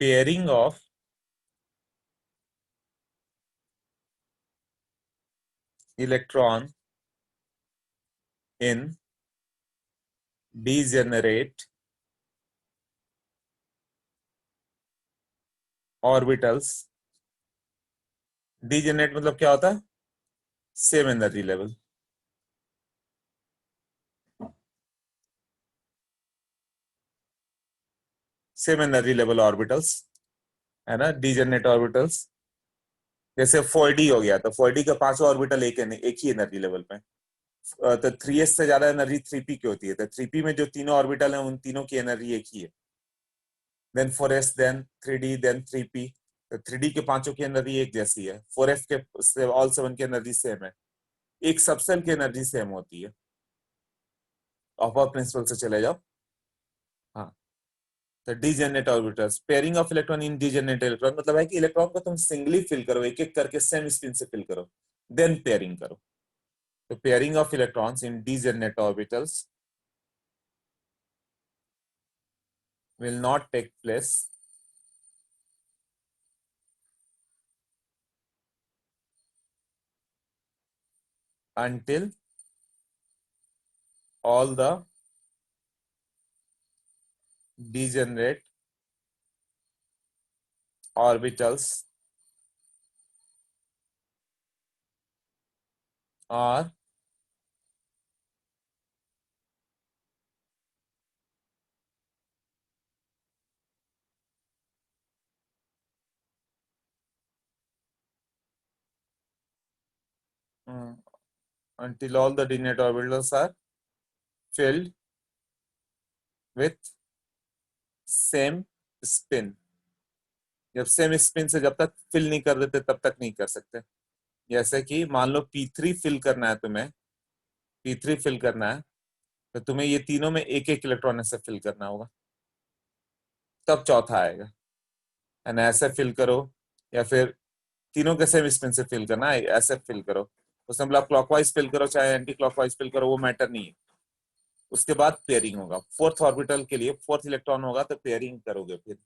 Pairing of electron in degenerate orbitals। degenerate मतलब क्या होता है? Same energy level. Same energy level orbitals है ना, डीजेनरेट ऑर्बिटल्स। जैसे 4d हो गया तो 4d का पांचवा ऑर्बिटल एक ही एनर्जी लेवल पे। तो 3s से ज्यादा एनर्जी 3p की होती है, तो 3p में जो तीनों ऑर्बिटल हैं उन तीनों की एनर्जी एक ही है। Then 4s, then 3d, then 3p। तो 3d के पांचों की एनर्जी एक जैसी है, 4f के ऑल 7 की एनर्जी सेम है, एक सबसेल की एनर्जी सेम होती है। ऑफर प्रिंसिपल से चले जाओ। हाँ, तो degenerate orbitals, pairing of electron in degenerate electron मतलब है कि इलेक्ट्रॉन को तुम सिंगली फिल करो, एक एक करके सेम स्पिन से फिल करो, देन पेयरिंग करो। तो pairing of electrons in degenerate orbitals will not take place until all the degenerate orbitals are uh, until all the degenerate orbitals are filled with same spin। जब same spin से जब तक fill नहीं कर देते तब तक नहीं कर सकते। जैसे कि मान लो P3 फिल करना है तुम्हें, P3 फिल करना है तो तुम्हें ये तीनों में एक एक इलेक्ट्रॉन से फिल करना होगा, तब चौथा आएगा। एंड ऐसे फिल करो या फिर तीनों के सेम स्पिन से फिल करना है, ऐसे फिल करो। उसमें मतलब क्लॉकवाइज फिल करो चाहे एंटी क्लॉकवाइज फिल करो, वो मैटर नहीं है। उसके बाद पेयरिंग होगा, फोर्थ ऑर्बिटल के लिए फोर्थ इलेक्ट्रॉन होगा तो पेयरिंग करोगे फिर।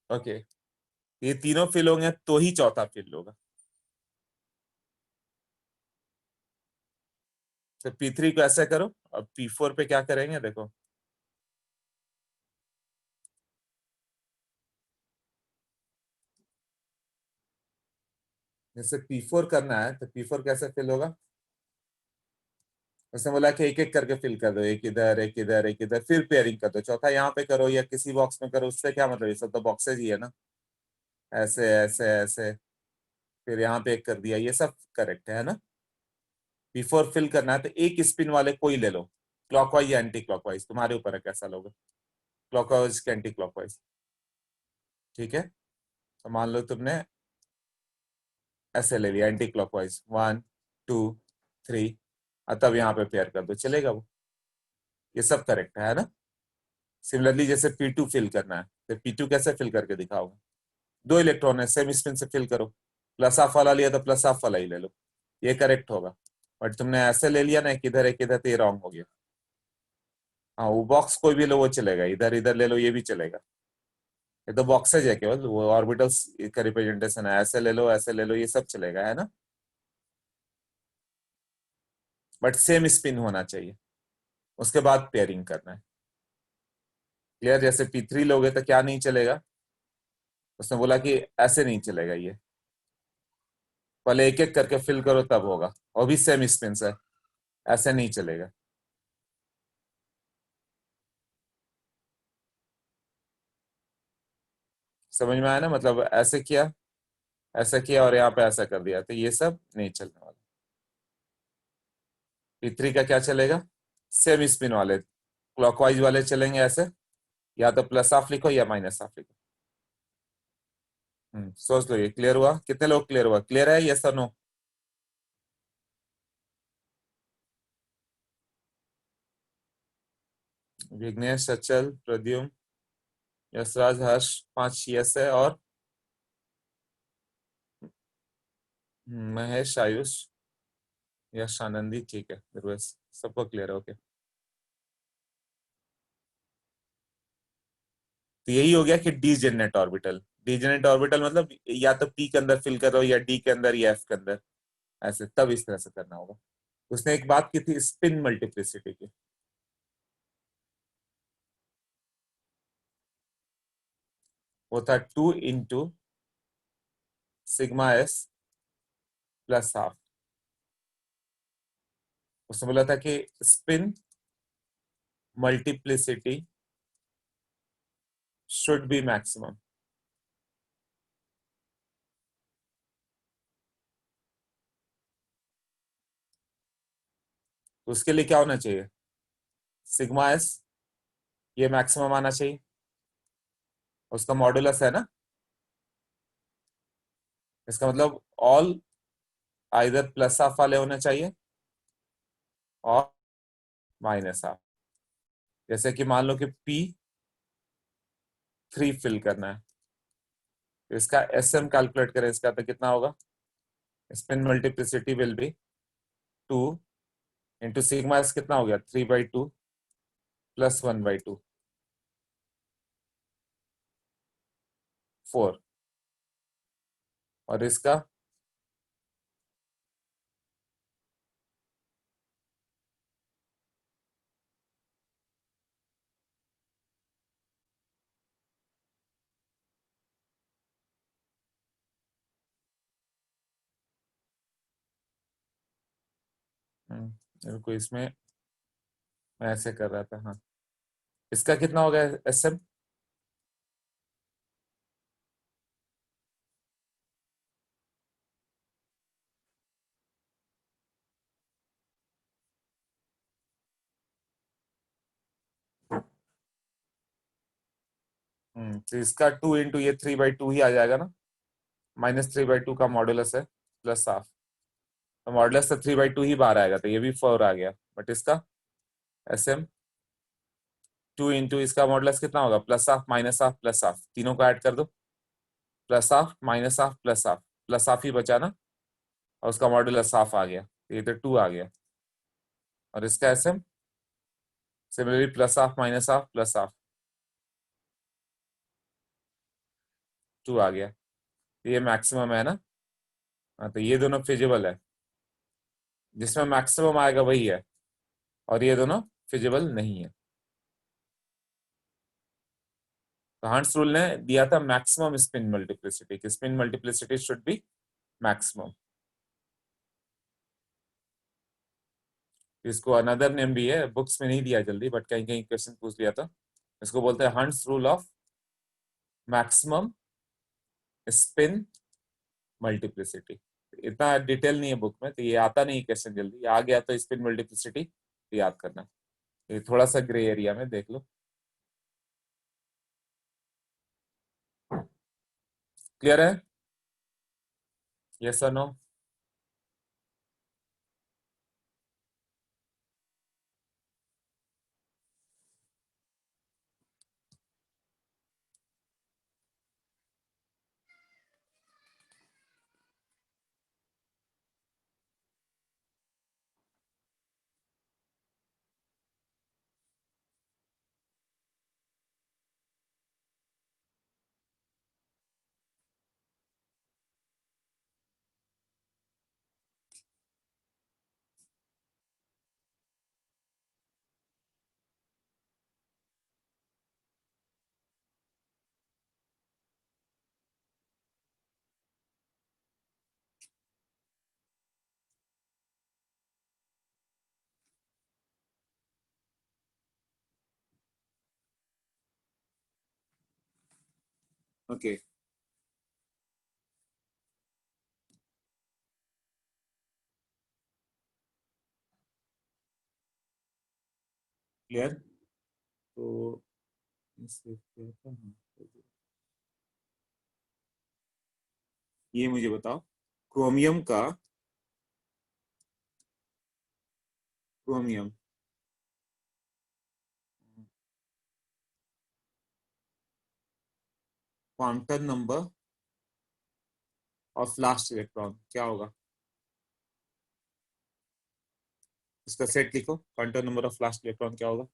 ओके, ये तीनों फिल होंगे तो ही चौथा फिल होगा। तो P3 को ऐसे करो, अब P4 पे क्या करेंगे देखो। जैसे P4 करना है तो P4 कैसे फिल होगा? उसने बोला कि एक एक करके फिल कर दो, एक इधर एक इधर एक इधर, फिर पेयरिंग कर दो, चौथा यहाँ पे करो या किसी बॉक्स में करो, उससे क्या मतलब, ये सब तो बॉक्सेज ही है ना, ऐसे ऐसे ऐसे, फिर यहाँ पे एक कर दिया, ये सब करेक्ट है ना। P4 फिल करना है तो एक स्पिन वाले कोई ले लो, क्लॉकवाइज या एंटी क्लॉकवाइज, तुम्हारे ऊपर है कैसा लोगे, क्लॉकवाइज के एंटी क्लॉकवाइज, ठीक है। तो मान लो तुमने ऐसे ले लिया एंटी क्लॉकवाइज, 1 2 3, तब यहाँ पे पेयर कर दो, चलेगा वो, ये सब करेक्ट है ना। सिमिलरली जैसे P2 फिल करना है तो P2 कैसे फिल करके दिखाओगे, 2 इलेक्ट्रॉन है, सेम स्पिन से फिल करो, प्लस हाफ वाला लिया तो प्लस हाफ वाला ही ले लो, ये करेक्ट होगा। बट तुमने ऐसे ले लिया ना, एक इधर तो ये रॉन्ग हो गया। हाँ, वो बॉक्स कोई भी लो वो चलेगा, इधर इधर ले लो ये भी चलेगा, ये तो बॉक्सेज है केवल, वो ऑर्बिटल्स का रिप्रेजेंटेशन है, ऐसे ले लो ये सब चलेगा, है ना। बट सेम स्पिन होना चाहिए, उसके बाद पेयरिंग करना है, क्लियर। जैसे P3 लोगे तो क्या नहीं चलेगा, उसने बोला कि ऐसे नहीं चलेगा, ये पहले एक एक करके फिल करो तब होगा, और भी सेम स्पिन है, ऐसे नहीं चलेगा। समझ में आया ना, मतलब ऐसा किया और यहाँ पे ऐसा कर दिया, तो ये सब नहीं चलने वाला। P3 का क्या चलेगा, सेम स्पिन वाले क्लॉकवाइज वाले चलेंगे ऐसे, या तो प्लस हाफ लिखो या माइनस हाफ लिखो। सोच लो, ये क्लियर हुआ, कितने लोग क्लियर हुआ, क्लियर है, यस और नो? विघ्नेश, अचल, प्रद्युम, यशराज, हर्ष, 5 यस है, और महेश, आयुष, यश, आनंदी, ठीक है, ध्रुवेश, सबको क्लियर है, ओके। तो यही हो गया कि डीजेनरेट ऑर्बिटल, डीजेनरेट ऑर्बिटल मतलब या तो P के अंदर फिल करो या D के अंदर या F के अंदर, ऐसे, तब इस तरह से करना होगा। उसने एक बात की थी स्पिन मल्टीप्लिसिटी की, वो था 2 into sigma S plus half. उसने बोला था कि spin multiplicity should be maximum. तो उसके लिए क्या होना चाहिए, सिग्मा S ये मैक्सिमम आना चाहिए, उसका मॉडुलस है ना, इसका मतलब ऑल आइदर प्लस हाफ वाले होने चाहिए और माइनस हाफ। जैसे कि मान लो कि P3 फिल करना है, तो इसका SM कैलकुलेट करें, इसका तो कितना होगा, spin multiplicity will be 2 into sigma S कितना हो गया, 3/2 प्लस 1/2, 4, और इसका को इसमें मैं ऐसे कर रहा था, हाँ, इसका कितना हो गया SM, तो इसका 2 इंटू ये 3/2 ही आ जाएगा ना, -3/2 का मॉडुलस है प्लस हाफ, तो मॉडुलस से 3/2 ही बाहर आएगा, तो ये भी 4 आ गया, बट इसका SM 2 इंटू इसका मॉडुलस कितना होगा, plus half minus half plus half, तीनों को ऐड कर दो, plus half minus half plus half ही बचा ना, और उसका मॉडुलस हाफ आ गया, तो ये तो 2 आ गया, और इसका SM similarly plus half minus half plus half 2 आ गया, तो ये मैक्सिमम है ना। हाँ, तो ये दोनों फिजिबल है, जिसमें मैक्सिमम आएगा वही है, और ये दोनों फिजिबल नहीं है। तो हंट्स रूल ने दिया था मैक्सिमम स्पिन मल्टीप्लिसिटी, कि spin multiplicity should be maximum. इसको अनदर नेम भी है, बुक्स में नहीं दिया जल्दी, बट कहीं कहीं क्वेश्चन पूछ लिया था। इसको बोलते हैं hunts rule of maximum spin multiplicity. इतना डिटेल नहीं है बुक में, तो ये आता नहीं क्वेश्चन जल्दी, आ गया तो स्पिन मल्टीप्लिसिटी तो याद करना। ये थोड़ा सा ग्रे एरिया में देख लो। क्लियर है? यस और नो? Okay, clear. तो इससे क्या था? ये मुझे बताओ, chromium quantum number of last electron क्या होगा? इसका सेट लिखो, quantum number of last electron क्या होगा?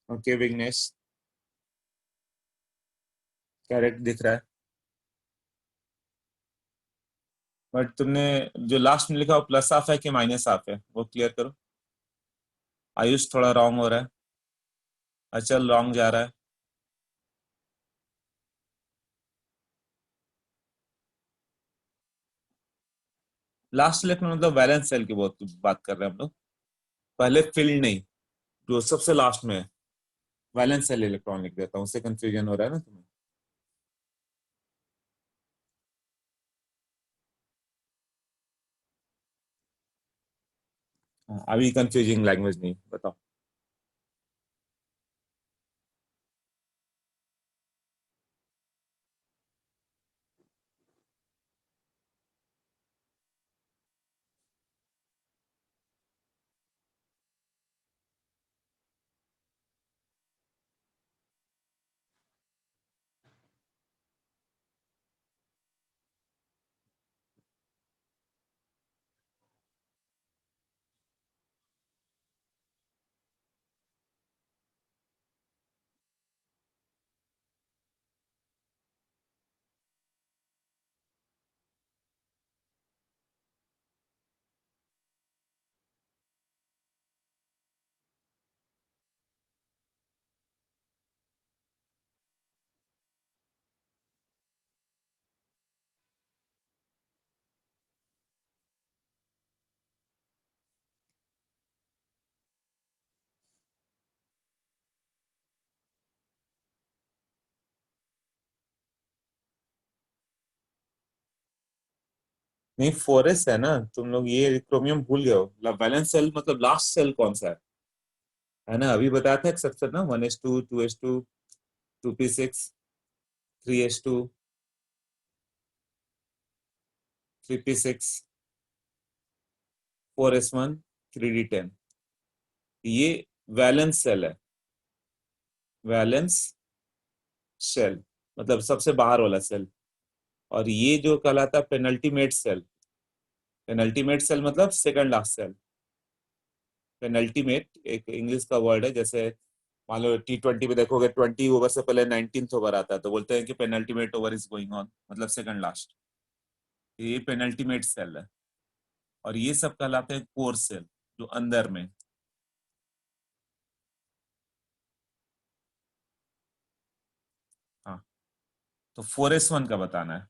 ओके विघ्नेश, करेक्ट दिख रहा है, बट तुमने जो लास्ट में लिखा वो प्लस हाफ है कि माइनस हाफ है, वो क्लियर करो। आयुष थोड़ा रॉन्ग हो रहा है, अचल रॉन्ग जा रहा है। लास्ट इलेक्ट्रॉन मतलब वैलेंस सेल की बहुत बात कर रहे हैं हम लोग, पहले फील्ड नहीं, जो सबसे लास्ट में है वैलेंस सेल इलेक्ट्रॉन लिख देता हूँ, उससे कंफ्यूजन हो रहा है ना तुम्हें। हाँ, अभी कंफ्यूजिंग लैंग्वेज नहीं, बताओ। नहीं, फोरेस है ना, तुम लोग ये क्रोमियम भूल गए हो। वैलेंस सेल मतलब लास्ट सेल कौन सा है ना? अभी बताया था स्ट्रक्चर ना, 1s2 2s2 2p6 3s2। 3p6 4s1 3d10, ये वैलेंस सेल है, वैलेंस शेल मतलब सबसे बाहर वाला सेल, और ये जो कहलाता है पेनल्टीमेट सेल। पेनल्टीमेट सेल मतलब सेकंड लास्ट सेल। पेनल्टीमेट एक इंग्लिश का वर्ड है, जैसे मान लो T20 में देखोगे 20 ओवर से पहले 19th ओवर आता है तो बोलते हैं कि penultimate over is going on, मतलब सेकंड लास्ट। ये पेनल्टीमेट सेल है, और ये सब कहलाते हैं कोर सेल जो अंदर में। हाँ, तो 4s1 का बताना है।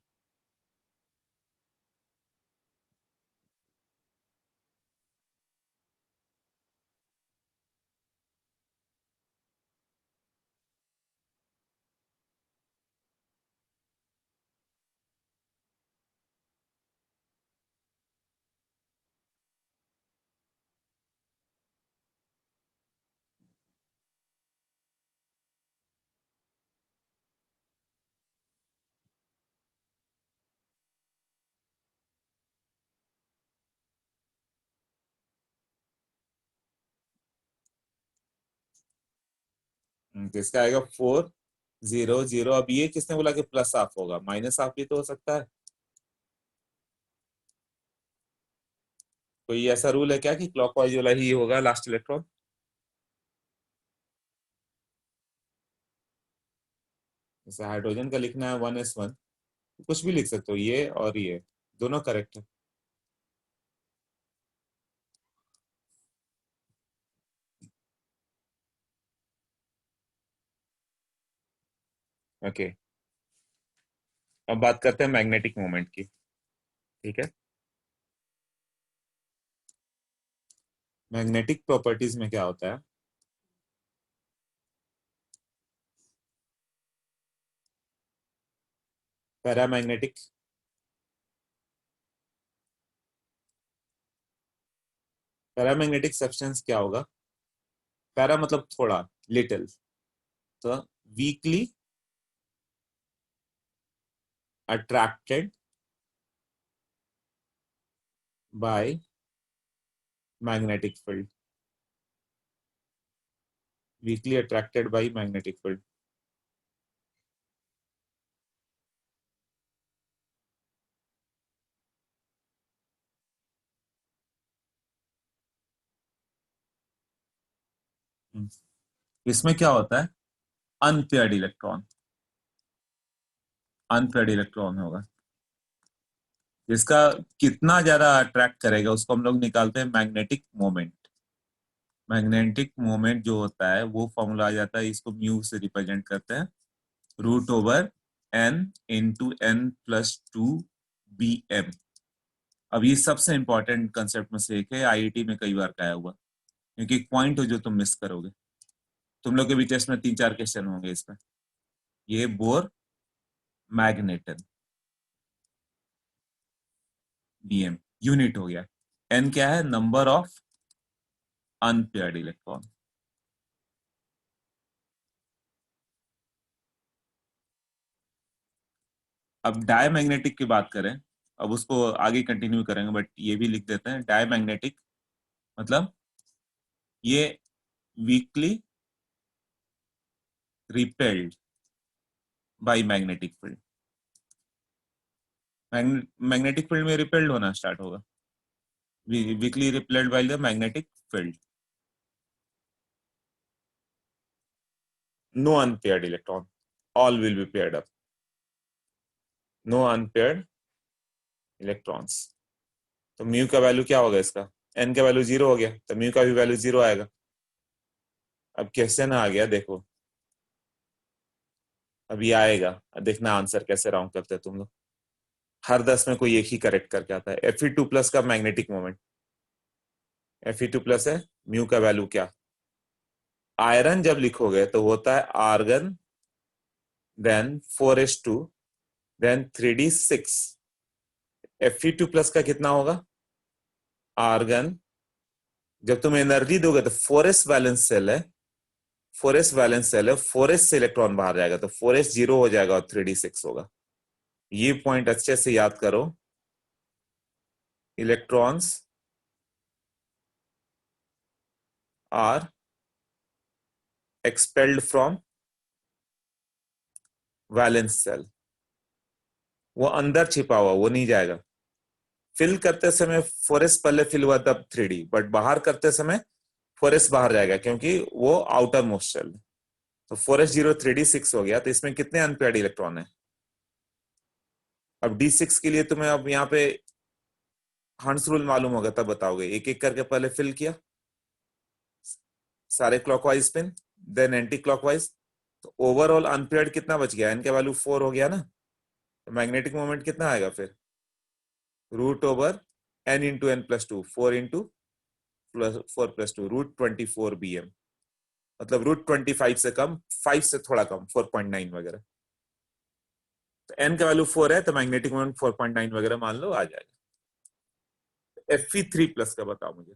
तो इसका आएगा 4 0 0। अब ये किसने बोला कि प्लस हाफ होगा? माइनस हाफ भी तो हो सकता है। कोई ऐसा रूल है क्या कि क्लॉकवाइज वाला ही होगा लास्ट इलेक्ट्रॉन? जैसे हाइड्रोजन का लिखना है 1s1, कुछ भी लिख सकते हो, ये और ये दोनों करेक्ट है। ओके, अब बात करते हैं मैग्नेटिक मोमेंट की। ठीक है, मैग्नेटिक प्रॉपर्टीज में क्या होता है? पैरामैग्नेटिक, पैरामैग्नेटिक सब्सटेंस क्या होगा? पैरा मतलब थोड़ा, लिटिल, तो weekly attracted by magnetic field, weekly attracted by magnetic field. इसमें क्या होता है? अनपेयर्ड इलेक्ट्रॉन, अनपेयर्ड इलेक्ट्रॉन होगा, जिसका कितना ज्यादा अट्रैक्ट करेगा उसको हम लोग निकालते हैं मैग्नेटिक मोमेंट। मैग्नेटिक मोमेंट जो होता है वो फॉर्मूला आ जाता है, इसको म्यू से रिप्रेजेंट करते हैं, √n इंटू n+2 bm। अब ये सबसे इंपॉर्टेंट कंसेप्ट में से एक है, आईआईटी में कई बार का आया हुआ, क्योंकि एक पॉइंट हो जो तुम मिस करोगे। तुम लोग के भी टेस्ट में 3-4 क्वेश्चन होंगे इसमें। ये बोर मैग्नेटन, bm यूनिट हो गया। n क्या है? Number of unpaired electron. अब डायमैग्नेटिक की बात करें, अब उसको आगे कंटिन्यू करेंगे, बट ये भी लिख देते हैं। डायमैग्नेटिक मतलब ये weakly repelled by magnetic field. Magnetic field में रिपेल्ड होना स्टार्ट होगा, weakly repelled by the magnetic field. No unpaired electron, all will be paired up, no unpaired electrons. तो म्यू का वैल्यू क्या होगा? इसका n का वैल्यू 0 हो गया, तो म्यू का भी वैल्यू 0 आएगा। अब क्वेश्चन आ गया, देखो अब ये आएगा, देखना आंसर कैसे राउंड करते हैं तुम लोग। हर 10 में कोई एक ही करेक्ट करके आता है। Fe2+ का मैग्नेटिक मोमेंट, Fe2+ है, म्यू का वैल्यू क्या? आयरन जब लिखोगे तो होता है argon, then 4s2, then 3d6। Fe2+ का कितना होगा? आर्गन, जब तुम एनर्जी दोगे तो 4s वैलेंस सेल है, 4s वैलेंस सेल है, 4s से इलेक्ट्रॉन बाहर जाएगा तो 4s 0 हो जाएगा और 3d6 होगा। ये पॉइंट अच्छे से याद करो, electrons are expelled from valence shell. वो अंदर छिपा हुआ, वो नहीं जाएगा। फिल करते समय 4s पहले फिल हुआ तब 3d, बट बाहर करते समय 4s बाहर जाएगा क्योंकि वो आउटर मोस्ट सेल। तो 4s 0 3d 6 हो गया। तो इसमें कितने अनपेयर्ड इलेक्ट्रॉन है? अब d6 के लिए तुम्हें अब यहाँ पे हंस रूल मालूम होगा, तब बताओगे। एक एक करके पहले फिल किया सारे clockwise spin, then anti clockwise. तो ओवरऑल अनपेयर्ड कितना बच गया? n का वैल्यू 4 हो गया ना। तो मैग्नेटिक मोमेंट कितना आएगा फिर? Root over n into n plus two, 4 into plus 4 plus two, √24 bm। मतलब √25 से कम, 5 से थोड़ा कम, 4.9 वगैरह। तो n का वैल्यू 4 है तो मैग्नेटिक मोमेंट 4.9 वगैरह मान लो आ जाएगा। Fe3+ का बताओ मुझे।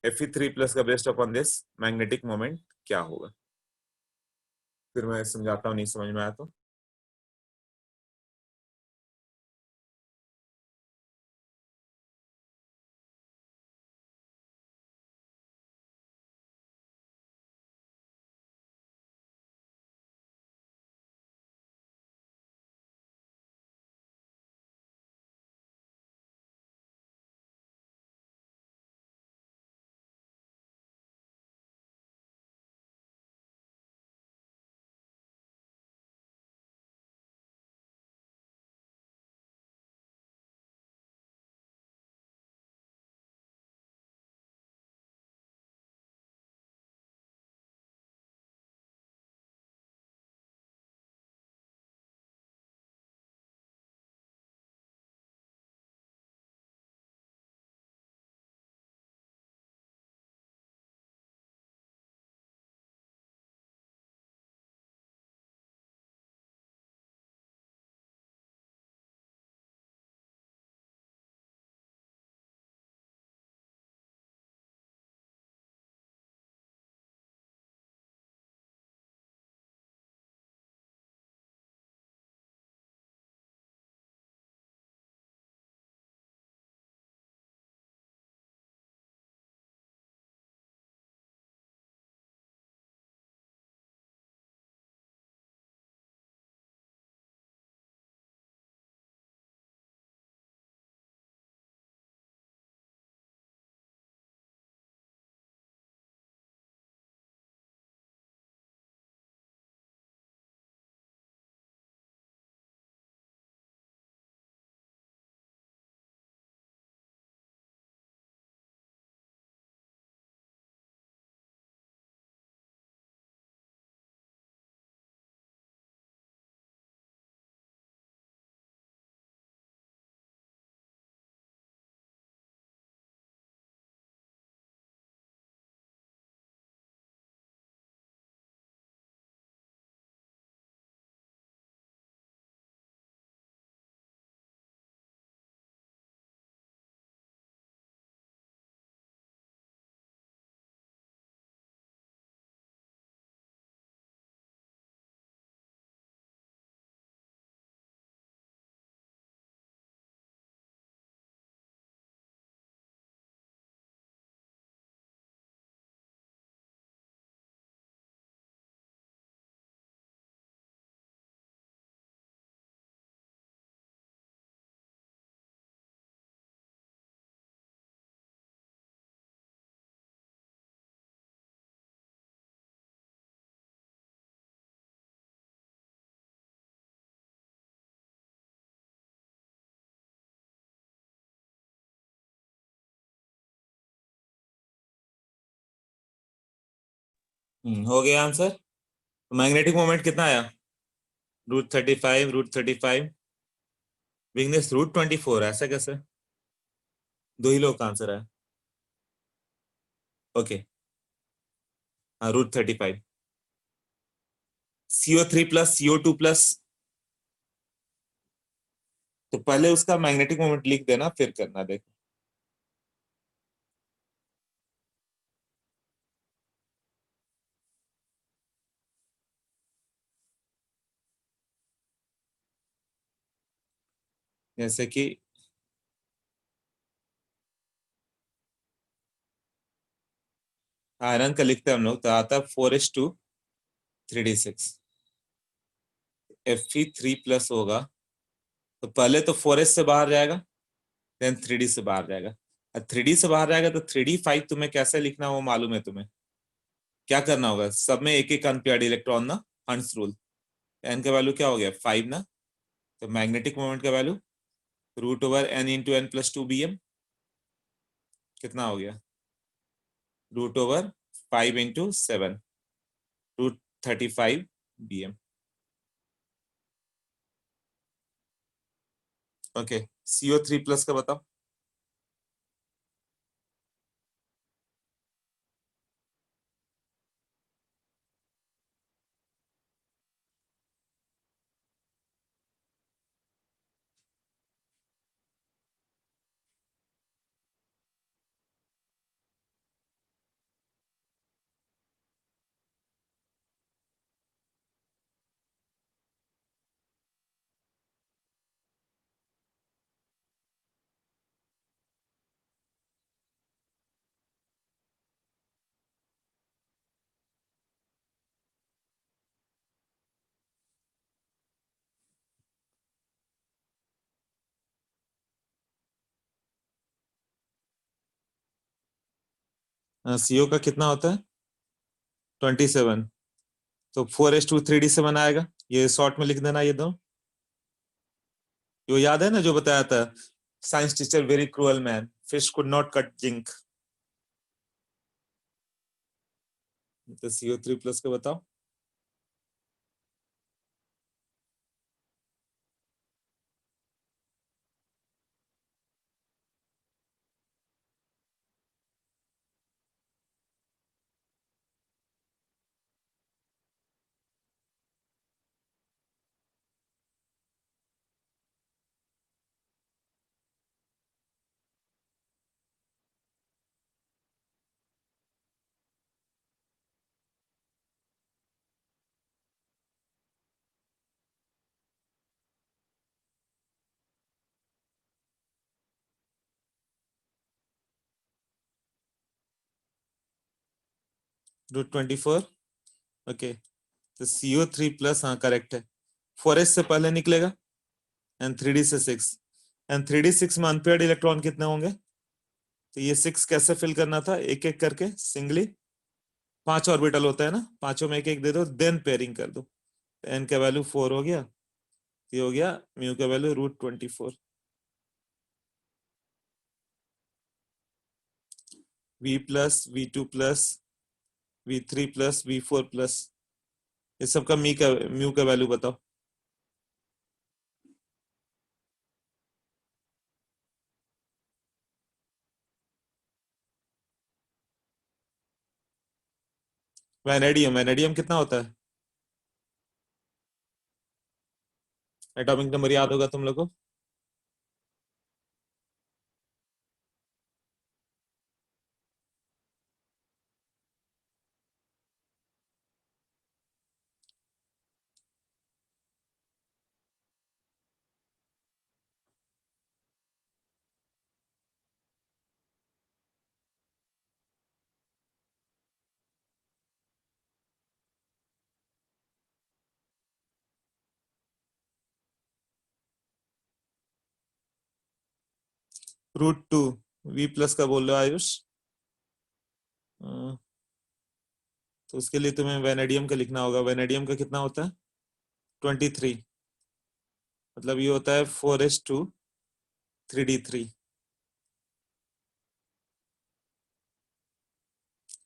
Fe3+ का based upon this magnetic moment क्या होगा? फिर मैं समझाता हूँ, नहीं समझ में आया तो। हो गया आंसर। मैग्नेटिक मोमेंट कितना आया? √35, √35। विग्नेस √24, ऐसा कैसे? दो ही लोग का आंसर है। ओके, हाँ, √35। CO3+, CO2+। तो पहले उसका मैग्नेटिक मोमेंट लिख देना, फिर करना। देखो जैसे कि आयरन का लिखते हैं हम लोग तो आता है 4s2 3d6। Fe3+ होगा तो पहले तो 4s से बाहर जाएगा, देन 3d से बाहर जाएगा। और 3d से बाहर जाएगा तो 3d5 तुम्हें कैसे लिखना वो मालूम है तुम्हें। क्या करना होगा, सब में एक एक अनपेयर्ड इलेक्ट्रॉन ना, हंट्स रूल। एन का वैल्यू क्या हो गया 5 ना, तो मैग्नेटिक मोमेंट का वैल्यू √n × n+2 bm कितना हो गया, √5 × 7 √35 bm। ओके, CO3+ का बताओ। CO का कितना होता है 27, तो 4s2 3d7 आएगा। ये शॉर्ट में लिख देना ये दो। यो याद है ना जो बताया था, science teacher very cruel man, fish could not cut zinc. तो CO3+ का बताओ। √24। ओके, तो CO3+, हाँ करेक्ट है। 4s से पहले निकलेगा एंड 3d से 6, एंड 3d6 में अनपेयर्ड इलेक्ट्रॉन कितने होंगे, तो ये 6 कैसे फिल करना था, एक एक करके सिंगली। 5 ऑर्बिटल होता है ना, पांचों में एक एक दे दो, देन पेयरिंग कर दो। एन का वैल्यू 4 हो गया, ये हो गया म्यू का value √24। V+, V2+, V3+, V4+, ये सबका म्यू का वैल्यू बताओ। वैनेडियम, वैनेडियम कितना होता है, एटॉमिक नंबर याद होगा तुम लोग को। √2। V+ का बोल रहे हो आयुष। तो उसके लिए तुम्हें वैनेडियम का लिखना होगा। वैनेडियम का कितना होता है 23, मतलब ये होता है 4s2 3d3।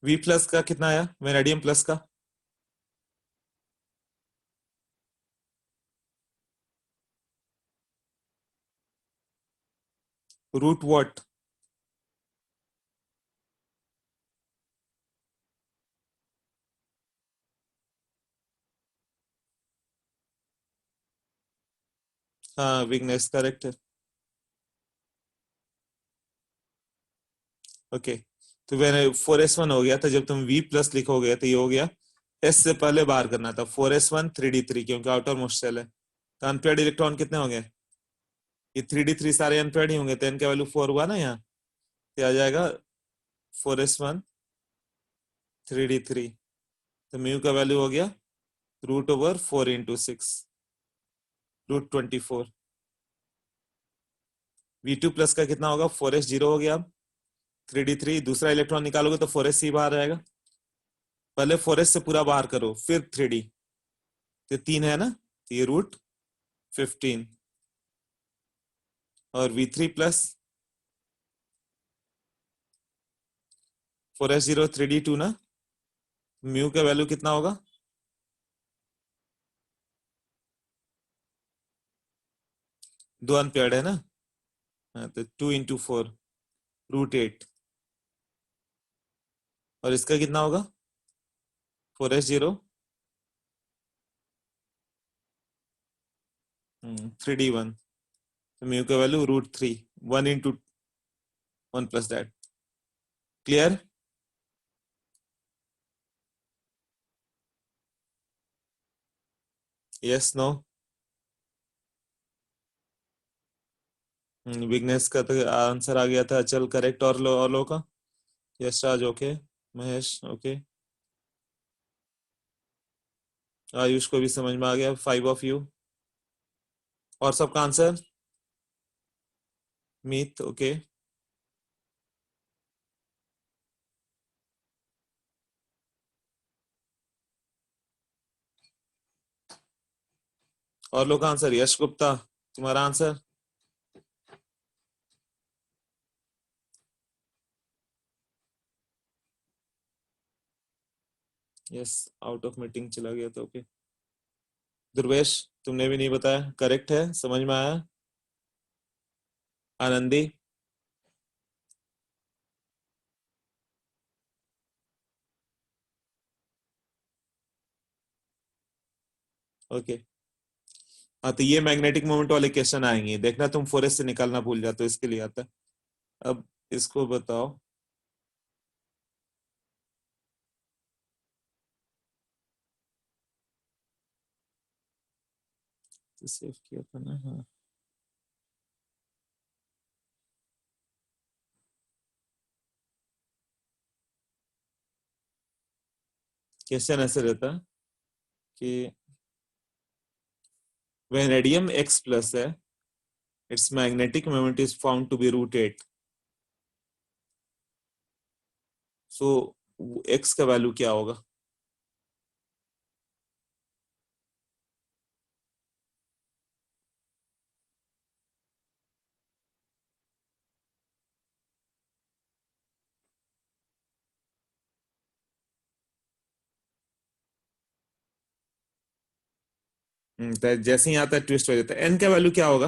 V+ का कितना आया वैनेडियम प्लस का, रूट वॉट, हाँ विग्नेस करेक्ट है। ओके, तो मैंने 4s1 हो गया था, जब तुम V+ लिखोगे तो ये हो गया, S से पहले बाहर करना था 4s1 3d3, क्योंकि आउटर मोस्ट शेल है। तो अनपेयर्ड इलेक्ट्रॉन कितने होंगे, ये 3d3 सारे अनपेयर्ड ही होंगे, तो n का वैल्यू 4 हुआ ना यहाँ, तो आ जाएगा 4s1 3d3, तो म्यू का वैल्यू हो गया √4 × 6, √24। V2 प्लस का कितना होगा, 4s 0 हो गया। अब 3d3 दूसरा इलेक्ट्रॉन निकालोगे तो 4s बाहर आएगा। पहले 4s से पूरा बाहर करो, फिर 3d, तो 3 है ना, तो ये √15। और V3 प्लस 4s 0 3d2 ना, म्यू का वैल्यू कितना होगा, दो अनपेयर्ड है ना, हाँ, तो 2 × 4 √8। और इसका कितना होगा, 4s 0 3d1, तो म्यू का value √3, 1 × 1 + that। Clear? Yes no? Vighnesh का तो आंसर आ गया था, चल करेक्ट। और लो का, यश राज ओके, महेश ओके, आयुष को भी समझ में आ गया, 5 ऑफ यू। और सबका आंसर, मीत ओके, और लोग का आंसर, यश गुप्ता तुम्हारा answer, yes, out of meeting चला गया था ओके। ध्रुवेश तुमने भी नहीं बताया, करेक्ट है, समझ में आया। आनंदी, ओके। हाँ, तो ये मैग्नेटिक मोमेंट वाले क्वेश्चन आएंगे, देखना तुम 4s से निकालना भूल जाते हो, इसके लिए आता है। अब इसको बताओ, तो सेव किया था ना, हाँ। क्वेश्चन ऐसे रहता है कि वेनेडियम X प्लस है, it's magnetic moment is found to be √8, so X का वैल्यू क्या होगा। तो जैसे ही आता है ट्विस्ट हो जाता है। N का वैल्यू क्या होगा,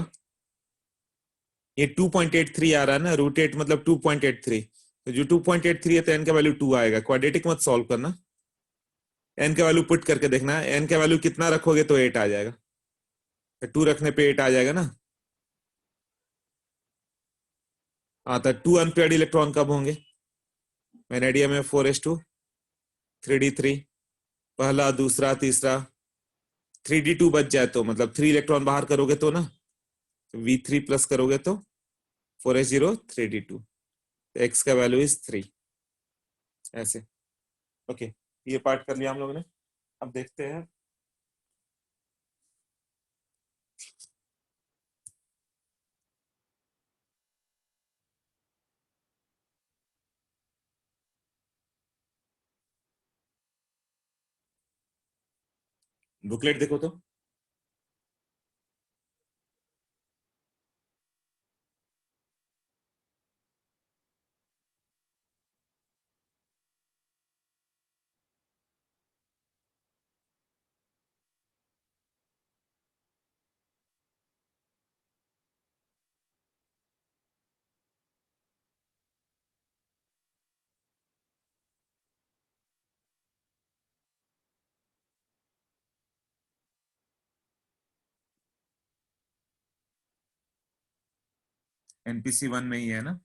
ये 2.83 आ रहा है ना, √8 मतलब 2.83, तो जो 2.83 है तो N का वैल्यू 2 आएगा। क्वाड्रेटिक मत सॉल्व करना, N का वैल्यू पुट करके देखना, N का वैल्यू कितना रखोगे तो 8 आ जाएगा, तो 2 रखने पे 8 आ जाएगा ना। हाँ, तो 2 अनपेयर्ड इलेक्ट्रॉन कब होंगे, वेनेडियम में 4s2 3d3, पहला दूसरा तीसरा, 3d2 बच जाए तो मतलब 3 इलेक्ट्रॉन बाहर करोगे तो ना, V3 प्लस करोगे तो 4s 0 3d2, X का वैल्यू इज 3, ऐसे। ओके, ये पार्ट कर लिया हम लोगों ने। अब देखते हैं बुकलेट, देखो तो। NPC 1 में ही है ना।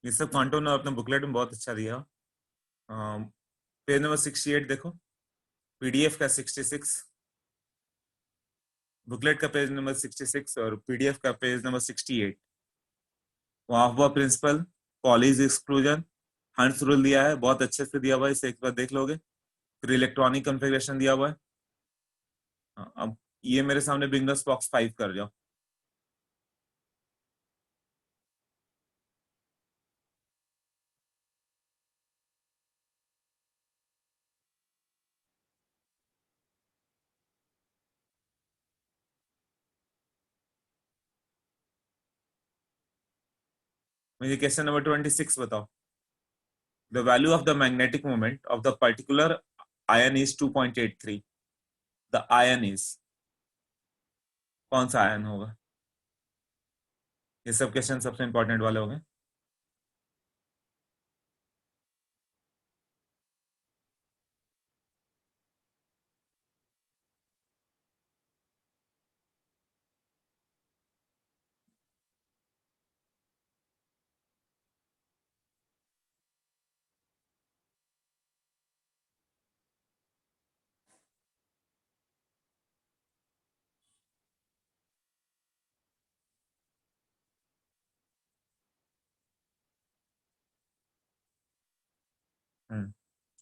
ये सब क्वांटम ने अपने बुकलेट में बहुत अच्छा दिया। पेज नंबर 68 देखो, पीडीएफ का 66, बुकलेट का पेज नंबर 66 और पीडीएफ का पेज नंबर 68। वहां हुआ principle, Pauli's exclusion, Hund's rule दिया है, बहुत अच्छे से दिया हुआ है, इसे एक बार देख लोगे। फिर इलेक्ट्रॉनिक कॉन्फ़िगरेशन दिया हुआ है। अब ये मेरे सामने बिगनर्स बॉक्स 5 कर जाओ। मुझे क्वेश्चन नंबर 26 बताओ। The value of the magnetic moment of the particular ion is 2.83। The ion is, कौन सा आयन होगा? ये सब क्वेश्चन सबसे इंपॉर्टेंट वाले होंगे।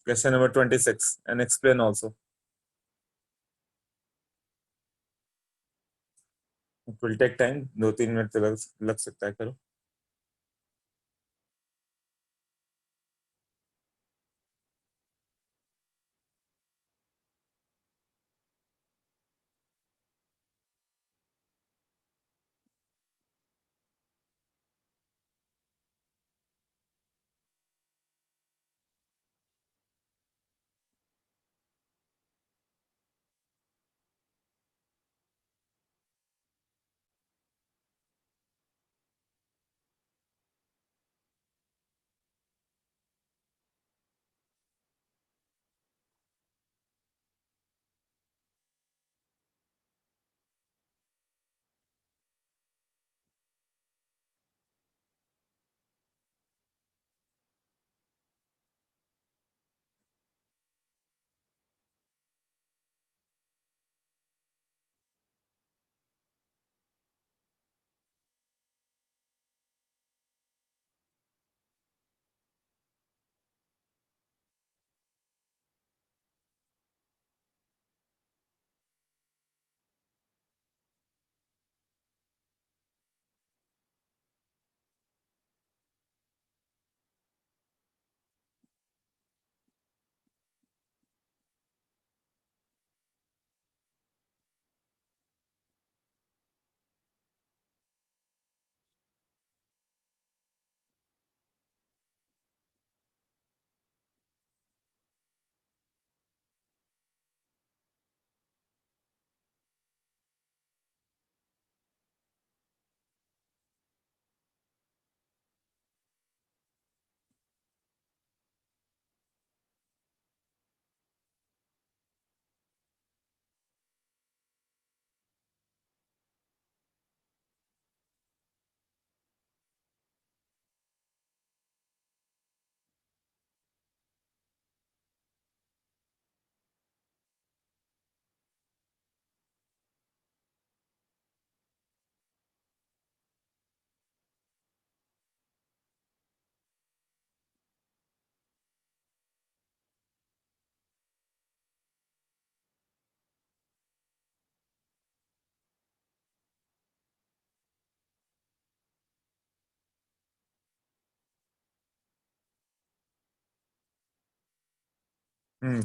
Question number 26 and explain also. It will take time, 2-3 minute तो लग सकता है, करो।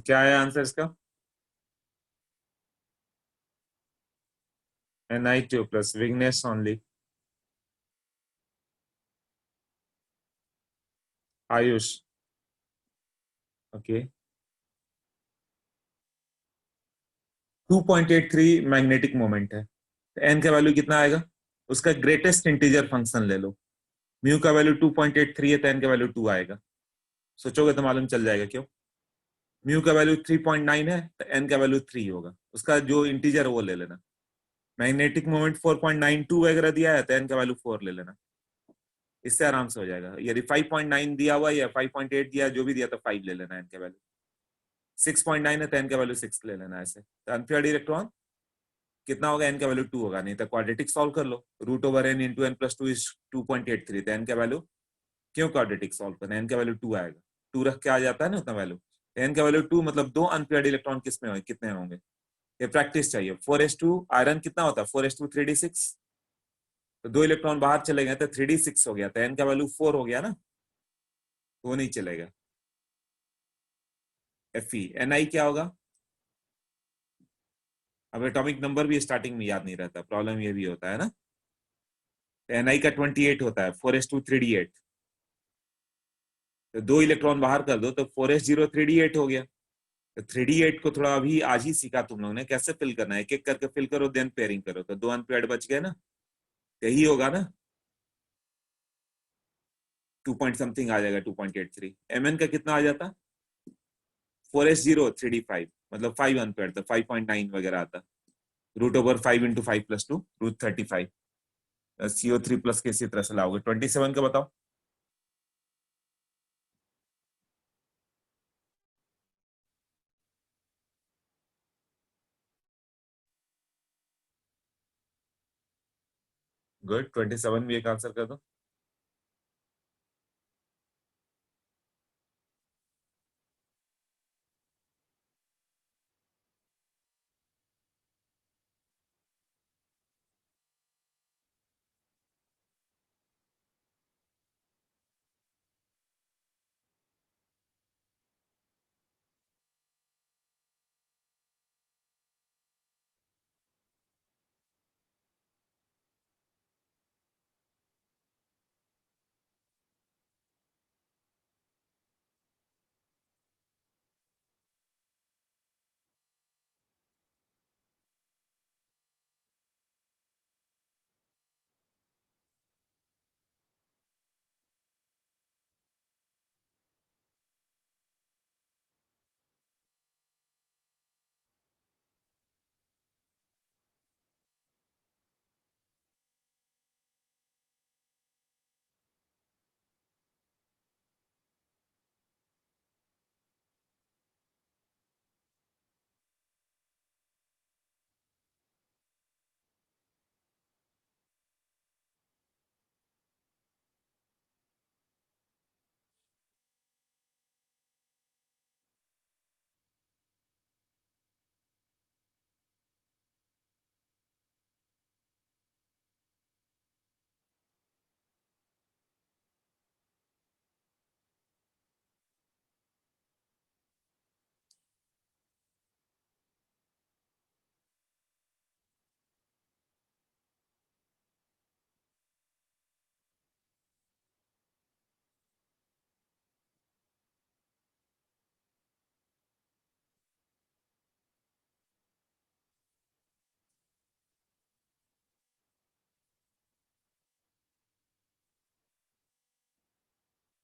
क्या है आंसर इसका? Ni2 plus Vignesh only. Ayush, okay. 2.83 magnetic moment है, तो एन का वैल्यू कितना आएगा? उसका ग्रेटेस्ट इंटीजर फंक्शन ले लो। म्यू का वैल्यू 2.83 है, तो एन का वैल्यू 2 आएगा। सोचोगे तो मालूम चल जाएगा क्यों। म्यू का वैल्यू 3.9 है, तो एन का वैल्यू 3 होगा, उसका जो इंटीजर है वो ले लेना। मैग्नेटिक मोमेंट 4.92 वगैरह दिया है, तो एन का वैल्यू 4 ले लेना। इससे आराम से हो जाएगा। यदि 5.9 दिया हुआ या 5.8 दिया, जो भी दिया तो 5 ले लेना है n का वैल्यू। 6.9 है तो n का वैल्यू 6 ले लेना है ऐसे। तो अनपेयर्ड इलेक्ट्रॉन कितना होगा, n का वैल्यू 2 होगा। नहीं तो क्वाड्रेटिक सॉल्व कर लो, √n into n plus 2 is 2.83। तो n का वैल्यू क्यों क्वाड्रेटिक सॉल्व करना, n का वैल्यू 2 आएगा। 2 रख के आ जाता है ना उतना वैल्यू। n का वैल्यू 2 मतलब 2 अनपेयर्ड इलेक्ट्रॉन किसमें होंगे, कितने होंगे, ये प्रैक्टिस चाहिए। 4s2 आयरन कितना होता है, 4s2 3d6, तो 2 इलेक्ट्रॉन बाहर चले गए तो 3d6 हो गया, तो n का वैल्यू 4 हो गया ना, वो नहीं चलेगा। Fe Ni क्या होगा, अब एटॉमिक नंबर भी स्टार्टिंग में याद नहीं रहता, प्रॉब्लम ये भी होता है ना। Ni का 28 होता है, 4s2 3d8, तो 2 इलेक्ट्रॉन बाहर कर दो तो 4s0 3d8 हो गया। तो 3d8 को थोड़ा अभी आज ही सीखा तुम लोगों ने, कैसे फिल करना है, एक एक करके फिल करो, देन पेयरिंग करो, तो 2 अनपेयर्ड बच गए ना, यही होगा ना, 2 पॉइंट समथिंग आ जाएगा, 2.83। Mn का कितना आ जाता, 4s0 3d5, मतलब 5 अनपेयर्ड, तो 5.9 वगैरह आता, √5 इंटू 5 प्लस 2 √35। CO3 प्लस के इसी तरह से लाओगे। 27 का बताओ। गुड, 27 भी एक आंसर कर दो।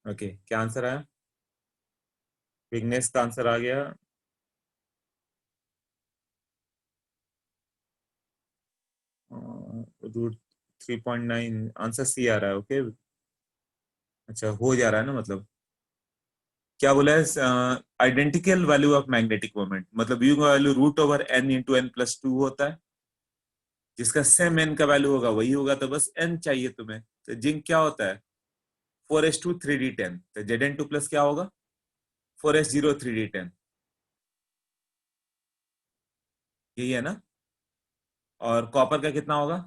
ओके, क्या आंसर आया, विग्नेश का आंसर आ गया √3.9, आंसर सी आ रहा है। ओके, अच्छा हो जा रहा है ना, मतलब क्या बोला है, identical value of magnetic moment, मतलब यू का value √n into n plus 2 होता है, जिसका सेम n का वैल्यू होगा वही होगा, तो बस n चाहिए तुम्हें। तो जिंक क्या होता है, 4s2 3d10, तो Zn2 प्लस क्या होगा, 4s0 3d10, यही है ना। और कॉपर का कितना होगा,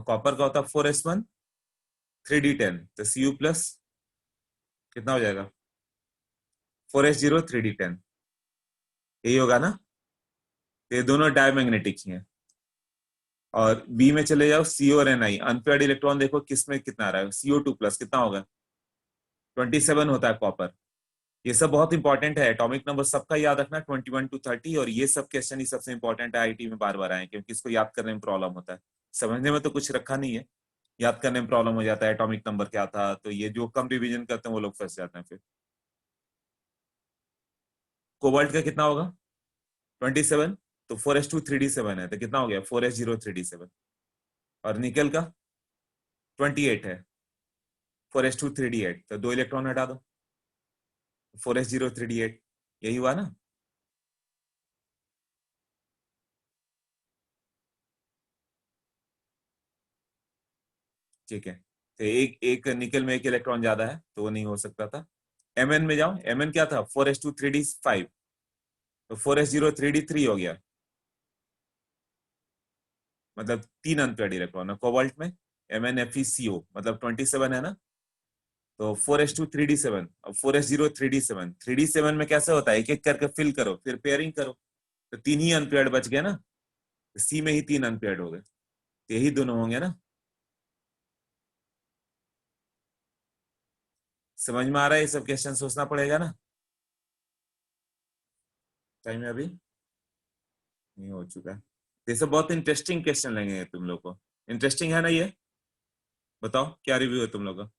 कॉपर का होता है 4s1 3d10, तो Cu प्लस कितना हो जाएगा, 4s0 3d10, यही होगा ना। ये दोनों डायमैग्नेटिक ही हैं। और बी में चले जाओ, CO और Ni, अनपेयर्ड इलेक्ट्रॉन देखो किसमें कितना आ रहा है, CO2 प्लस कितना होगा, 27 होता है कॉपर। ये सब बहुत इंपॉर्टेंट है, एटॉमिक नंबर सबका याद रखना, 21 to 30, और ये सब क्वेश्चन ही सबसे इंपॉर्टेंट है, आईटी में बार बार आए, क्योंकि इसको याद करने में प्रॉब्लम होता है, समझने में तो कुछ रखा नहीं है, याद करने में प्रॉब्लम हो जाता है, एटॉमिक नंबर क्या था, तो ये जो कम रिवीजन करते हैं वो लोग फंस जाते हैं फिर। कोबाल्ट का कितना होगा, 27, तो 4s2 3d7 है, तो कितना हो गया 4s0 3d7। और निकल का 28 है, 4s2 3d8, तो 2 इलेक्ट्रॉन हटा दो, 4s0 3d8, यही हुआ ना। ठीक है, तो एक एक निकल में एक इलेक्ट्रॉन ज्यादा है, तो वो नहीं हो सकता था। Mn में जाओ, Mn क्या था 4s2 3d5, तो 4s0 3d3 हो गया, मतलब 3 अनपेयर्ड इलेक्ट्रॉन है कोबाल्ट में। MnFeCO मतलब 27 है ना, तो 4s2 3d7, अब 4s0 3d7, 3d7 में कैसे होता है, एक एक करके फिल करो फिर पेयरिंग करो, तो 3 ही अनपेयर्ड बच गए ना, सी में ही 3 अनपेयर्ड हो गए, तो यही दोनों होंगे ना। समझ में आ रहा है, ये सब क्वेश्चन सोचना पड़ेगा ना। टाइम है अभी नहीं हो चुका है। ये सब बहुत इंटरेस्टिंग क्वेश्चन लगेंगे तुम लोग को। इंटरेस्टिंग है ना ये, बताओ क्या रिव्यू है तुम लोग का।